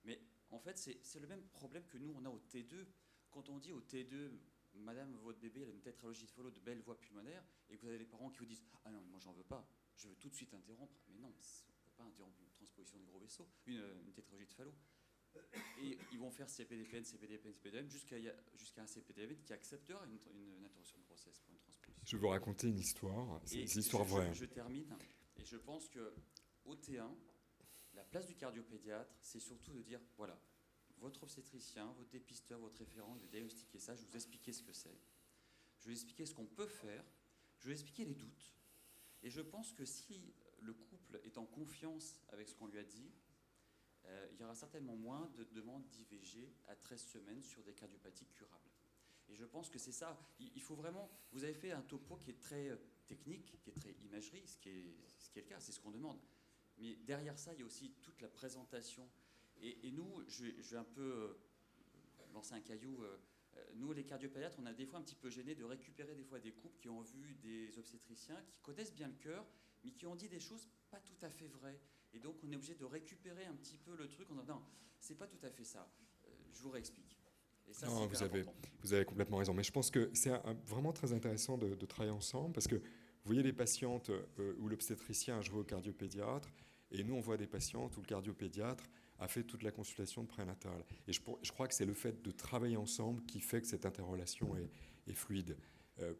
Mais en fait, c'est le même problème que nous, on a au T2. Quand on dit au T2, madame, votre bébé a une tétralogie de Fallot de belle voie pulmonaire, et que vous avez des parents qui vous disent « ah non, moi j'en veux pas, je veux tout de suite interrompre ». Mais non, on ne peut pas interrompre une transposition des gros vaisseaux, une tétralogie de Fallot. Et ils vont faire CPDPN, jusqu'à un CPDPN qui acceptera une interruption de grossesse pour une transposition. Je vais vous raconter une histoire, c'est une histoire vraie. Je termine, et je pense qu'au T1, la place du cardiopédiatre, c'est surtout de dire, voilà, votre obstétricien, votre dépisteur, votre référent, il va diagnostiquer ça, je vais vous expliquer ce que c'est, je vais vous expliquer ce qu'on peut faire, je vais vous expliquer les doutes. Et je pense que si le couple est en confiance avec ce qu'on lui a dit, il y aura certainement moins de demandes d'IVG à 13 semaines sur des cardiopathies curables. Et je pense que c'est ça. Il faut vraiment... Vous avez fait un topo qui est très technique, qui est très imagerie, ce qui est le cas, c'est ce qu'on demande. Mais derrière ça, il y a aussi toute la présentation. Et nous, je vais un peu lancer un caillou. Nous, les cardiopédiatres, on a des fois un petit peu gêné de récupérer des fois des couples qui ont vu des obstétriciens, qui connaissent bien le cœur, mais qui ont dit des choses pas tout à fait vraies. Et donc, on est obligé de récupérer un petit peu le truc en disant non, c'est pas tout à fait ça. Je vous réexplique. Et ça, non, vous avez complètement raison. Mais je pense que c'est vraiment très intéressant de travailler ensemble, parce que vous voyez des patientes où l'obstétricien a joué au cardiopédiatre, et nous, on voit des patientes où le cardiopédiatre a fait toute la consultation de prénatal. Et je crois que c'est le fait de travailler ensemble qui fait que cette interrelation est fluide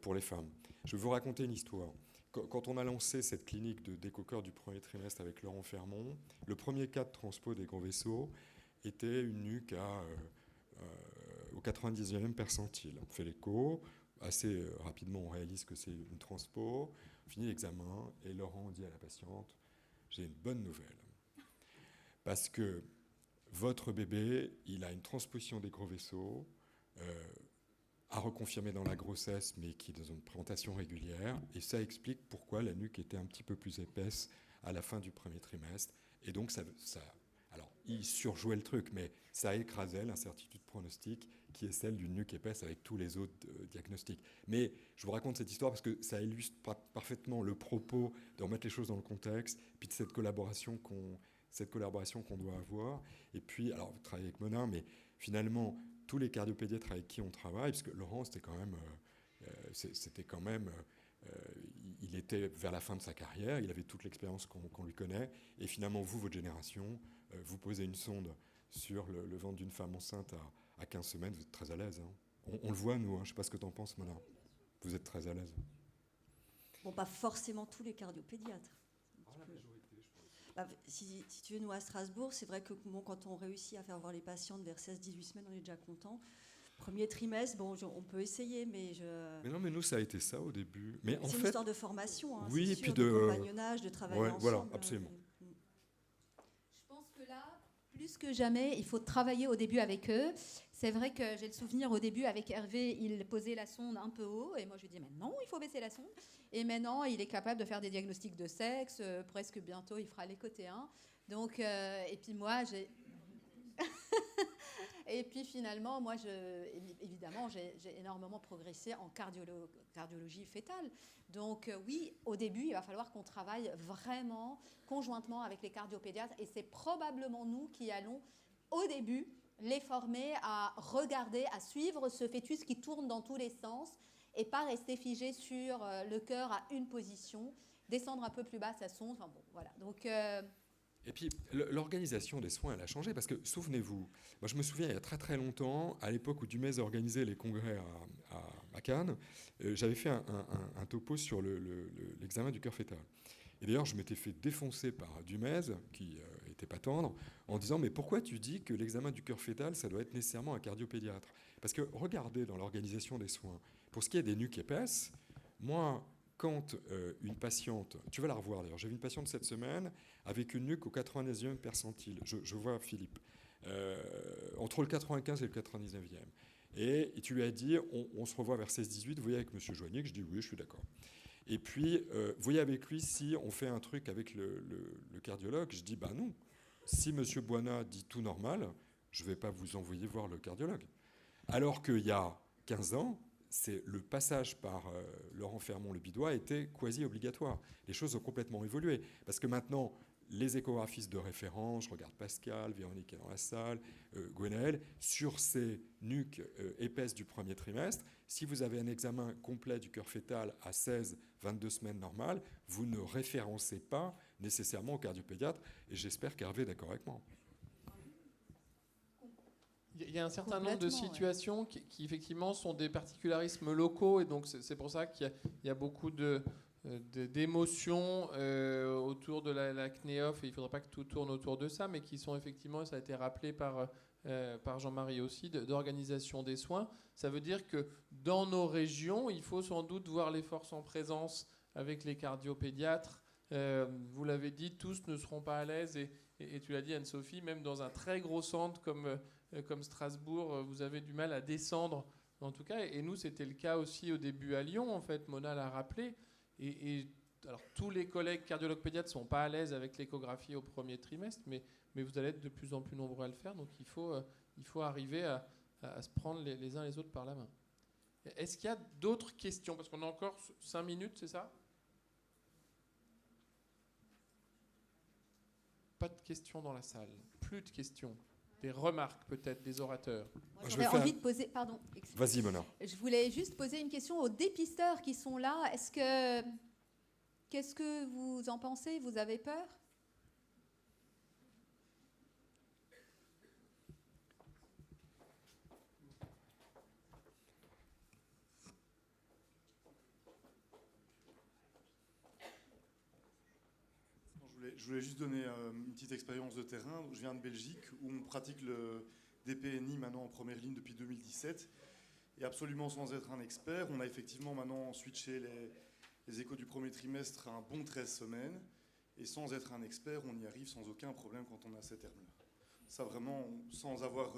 pour les femmes. Je vais vous raconter une histoire. Quand on a lancé cette clinique de d'écho-cœur du premier trimestre avec Laurent Fermont, le premier cas de transpo des gros vaisseaux était une nuque au 99e percentile. On fait l'écho, assez rapidement, on réalise que c'est une transpo. On finit l'examen et Laurent dit à la patiente, j'ai une bonne nouvelle. Parce que votre bébé, il a une transposition des gros vaisseaux, à reconfirmer dans la grossesse, mais qui est dans une présentation régulière. Et ça explique pourquoi la nuque était un petit peu plus épaisse à la fin du premier trimestre. Et donc, alors, il surjouait le truc, mais ça écrasait l'incertitude pronostique qui est celle d'une nuque épaisse avec tous les autres diagnostics. Mais je vous raconte cette histoire parce que ça illustre parfaitement le propos de remettre les choses dans le contexte, puis de cette collaboration qu'on doit avoir. Et puis, alors, vous travaillez avec Mona, mais finalement, tous les cardiopédiatres avec qui on travaille, parce que Laurent, c'était quand même, il était vers la fin de sa carrière, il avait toute l'expérience qu'on lui connaît, et finalement, vous, votre génération, vous posez une sonde sur le ventre d'une femme enceinte à 15 semaines, vous êtes très à l'aise. Hein. On le voit, nous, hein. Je ne sais pas ce que tu en penses, Mona. Vous êtes très à l'aise. Bon, pas forcément tous les cardiopédiatres. Si tu veux, nous à Strasbourg, c'est vrai que bon, quand on réussit à faire voir les patientes vers 16-18 semaines, on est déjà content. Premier trimestre, bon, on peut essayer, mais Mais non, mais nous, ça a été ça au début. Mais c'est une histoire de formation, hein, oui, c'est et sûr, puis de compagnonnage, de travail ensemble. Voilà, absolument. Je pense que là, plus que jamais, il faut travailler au début avec eux. C'est vrai que j'ai le souvenir au début avec Hervé, il posait la sonde un peu haut et moi je lui dis mais non, il faut baisser la sonde. Et maintenant, il est capable de faire des diagnostics de sexe. Presque bientôt, il fera les côtés 1. Donc, et puis moi, j'ai... Et puis finalement, moi, évidemment, j'ai énormément progressé en cardiologie fétale. Donc oui, au début, il va falloir qu'on travaille vraiment conjointement avec les cardiopédiatres. Et c'est probablement nous qui allons, au début, les former à regarder, à suivre ce fœtus qui tourne dans tous les sens et pas rester figé sur le cœur à une position, descendre un peu plus bas sa sonde. Enfin bon, voilà. Donc... Et puis, l'organisation des soins, elle a changé, parce que, souvenez-vous, moi je me souviens, il y a très très longtemps, à l'époque où Dumez organisait les congrès à Cannes, j'avais fait un topo sur l'examen du cœur fœtal. Et d'ailleurs, je m'étais fait défoncer par Dumez, qui n'était pas tendre, en disant « Mais pourquoi tu dis que l'examen du cœur fœtal, ça doit être nécessairement un cardiopédiatre ?» Parce que, regardez dans l'organisation des soins, pour ce qui est des nuques épaisses, moi... Quand une patiente, tu vas la revoir d'ailleurs, j'ai vu une patiente cette semaine avec une nuque au 99e percentile, je vois Philippe, entre le 95 et le 99e. Et tu lui as dit, on se revoit vers 16-18, vous voyez avec M. Joignic, je dis oui, je suis d'accord. Et puis, vous voyez avec lui si on fait un truc avec le cardiologue, je dis bah non. Si M. Boina dit tout normal, je ne vais pas vous envoyer voir le cardiologue. Alors qu'il y a 15 ans, c'est le passage par Laurent Fermont-le-Bidois était quasi obligatoire. Les choses ont complètement évolué. Parce que maintenant, les échographistes de référence, je regarde Pascal, Véronique est dans la salle, Gwenaël, sur ces nuques épaisses du premier trimestre, si vous avez un examen complet du cœur fœtal à 16-22 semaines normales, vous ne référencez pas nécessairement au cardiopédiatre. Et j'espère qu'Hervé est d'accord avec moi. Il y a un certain nombre de situations qui effectivement sont des particularismes locaux, et donc c'est pour ça qu'il y a beaucoup d'émotions autour de la CNEOF, et il ne faudra pas que tout tourne autour de ça, mais qui sont effectivement, ça a été rappelé par Jean-Marie aussi, d'organisation des soins. Ça veut dire que dans nos régions, il faut sans doute voir les forces en présence avec les cardiopédiatres. Vous l'avez dit, tous ne seront pas à l'aise, et tu l'as dit Anne-Sophie, même dans un très gros centre comme Strasbourg, vous avez du mal à descendre, en tout cas. Et nous, c'était le cas aussi au début à Lyon, en fait, Mona l'a rappelé. Alors, tous les collègues cardiologues pédiatres ne sont pas à l'aise avec l'échographie au premier trimestre, mais vous allez être de plus en plus nombreux à le faire, donc il faut arriver à se prendre les uns les autres par la main. Est-ce qu'il y a d'autres questions? Parce qu'on a encore 5 minutes, c'est ça? Pas de questions dans la salle. Plus de questions. Des remarques peut-être des orateurs. J'aurais envie de poser... Pardon. Vas-y, Mona. Je voulais juste poser une question aux dépisteurs qui sont là. Qu'est-ce que vous en pensez? Vous avez peur? Je voulais juste donner une petite expérience de terrain. Je viens de Belgique, où on pratique le DPNI maintenant en première ligne depuis 2017. Et absolument sans être un expert, on a effectivement maintenant switché les échos du premier trimestre à un bon 13 semaines. Et sans être un expert, on y arrive sans aucun problème quand on a ces termes-là. Ça vraiment, sans avoir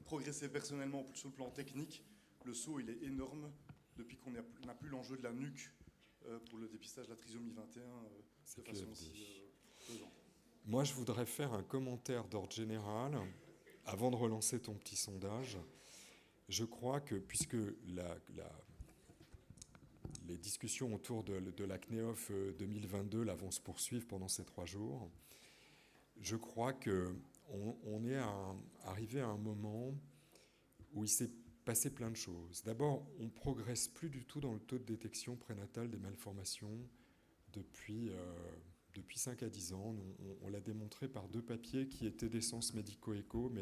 progressé personnellement sur le plan technique, le saut il est énorme depuis qu'on n'a plus l'enjeu de la nuque pour le dépistage de la trisomie 21 de façon aussi pesante. Moi, je voudrais faire un commentaire d'ordre général avant de relancer ton petit sondage. Je crois que, puisque les discussions autour de la CNEOF 2022 là, vont se poursuivre pendant ces 3 jours, je crois qu'on est arrivé à un moment où il s'est passé plein de choses. D'abord, on ne progresse plus du tout dans le taux de détection prénatale des malformations depuis 5 à 10 ans. On l'a démontré par 2 papiers qui étaient d'essence médico-éco,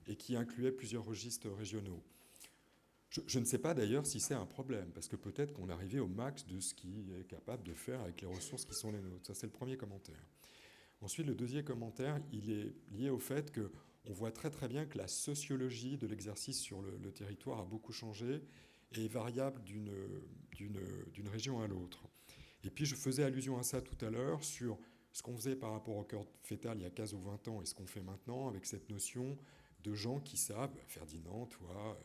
et qui incluaient plusieurs registres régionaux. Je ne sais pas d'ailleurs si c'est un problème, parce que peut-être qu'on est arrivé au max de ce qu'il est capable de faire avec les ressources qui sont les nôtres. Ça, c'est le premier commentaire. Ensuite, le deuxième commentaire, il est lié au fait qu'on voit très très bien que la sociologie de l'exercice sur le territoire a beaucoup changé et est variable d'une région à l'autre. Et puis, je faisais allusion à ça tout à l'heure sur ce qu'on faisait par rapport au cœur fœtal il y a 15 ou 20 ans et ce qu'on fait maintenant avec cette notion de gens qui savent, Ferdinand, toi,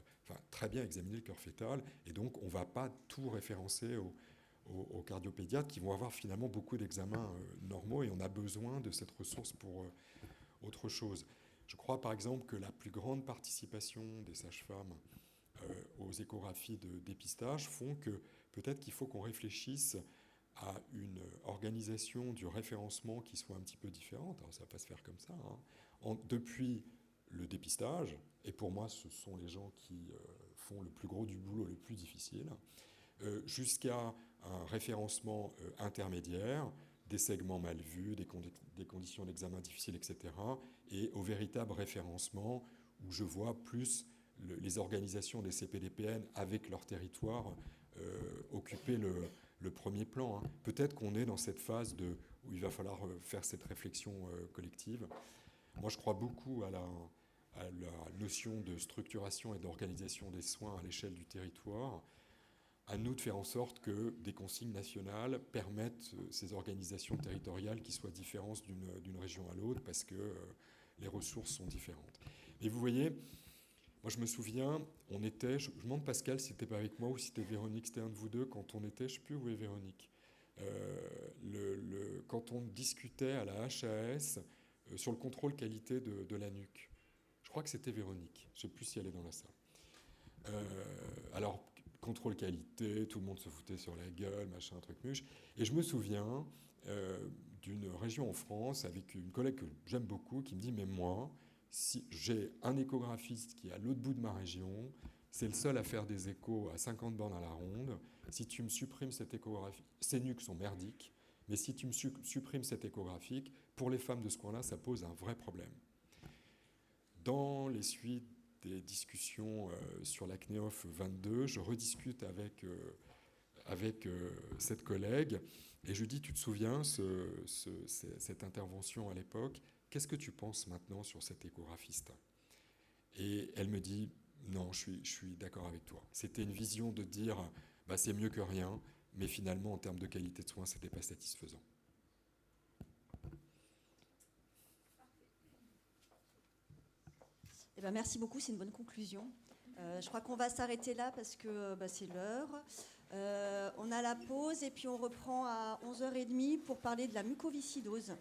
très bien examiner le cœur fœtal, et donc on ne va pas tout référencer aux cardiopédiatres qui vont avoir finalement beaucoup d'examens normaux, et on a besoin de cette ressource pour autre chose. Je crois par exemple que la plus grande participation des sages-femmes aux échographies de dépistage font que peut-être qu'il faut qu'on réfléchisse à une organisation du référencement qui soit un petit peu différente. Alors ça ne va pas se faire comme ça. Depuis le dépistage, et pour moi ce sont les gens qui font le plus gros du boulot, le plus difficile, jusqu'à un référencement intermédiaire, des segments mal vus, des conditions d'examen difficiles, etc., et au véritable référencement où je vois plus les organisations des CPDPN avec leur territoire occuper le premier plan. Peut-être qu'on est dans cette phase où il va falloir faire cette réflexion collective. Moi, je crois beaucoup à la notion de structuration et d'organisation des soins à l'échelle du territoire. À nous de faire en sorte que des consignes nationales permettent ces organisations territoriales qui soient différentes d'une région à l'autre, parce que les ressources sont différentes. Et vous voyez, moi je me souviens, je me demande Pascal si c'était pas avec moi ou si c'était Véronique, c'était un de vous deux, quand on était, je ne sais plus où est Véronique, quand on discutait à la HAS sur le contrôle qualité de la nuque. Je crois que c'était Véronique, je ne sais plus si elle est dans la salle. Alors, contrôle qualité, tout le monde se foutait sur la gueule, machin, truc muche. Et je me souviens d'une région en France avec une collègue que j'aime beaucoup qui me dit « Mais moi, si j'ai un échographiste qui est à l'autre bout de ma région, c'est le seul à faire des échos à 50 bornes à la ronde. Si tu me supprimes cette échographie, ces nuques sont merdiques, mais si tu me supprimes cette échographique, pour les femmes de ce coin-là, ça pose un vrai problème. » Dans les suites des discussions sur la CNEOF 22, je rediscute avec cette collègue et je dis « Tu te souviens, cette intervention à l'époque, qu'est-ce que tu penses maintenant sur cet échographiste ?» Et elle me dit « Non, je suis d'accord avec toi. » C'était une vision de dire « C'est mieux que rien », mais finalement, en termes de qualité de soins, ce n'était pas satisfaisant. Eh ben, merci beaucoup, c'est une bonne conclusion. Je crois qu'on va s'arrêter là parce que c'est l'heure. On a la pause et puis on reprend à 11h30 pour parler de la mucoviscidose.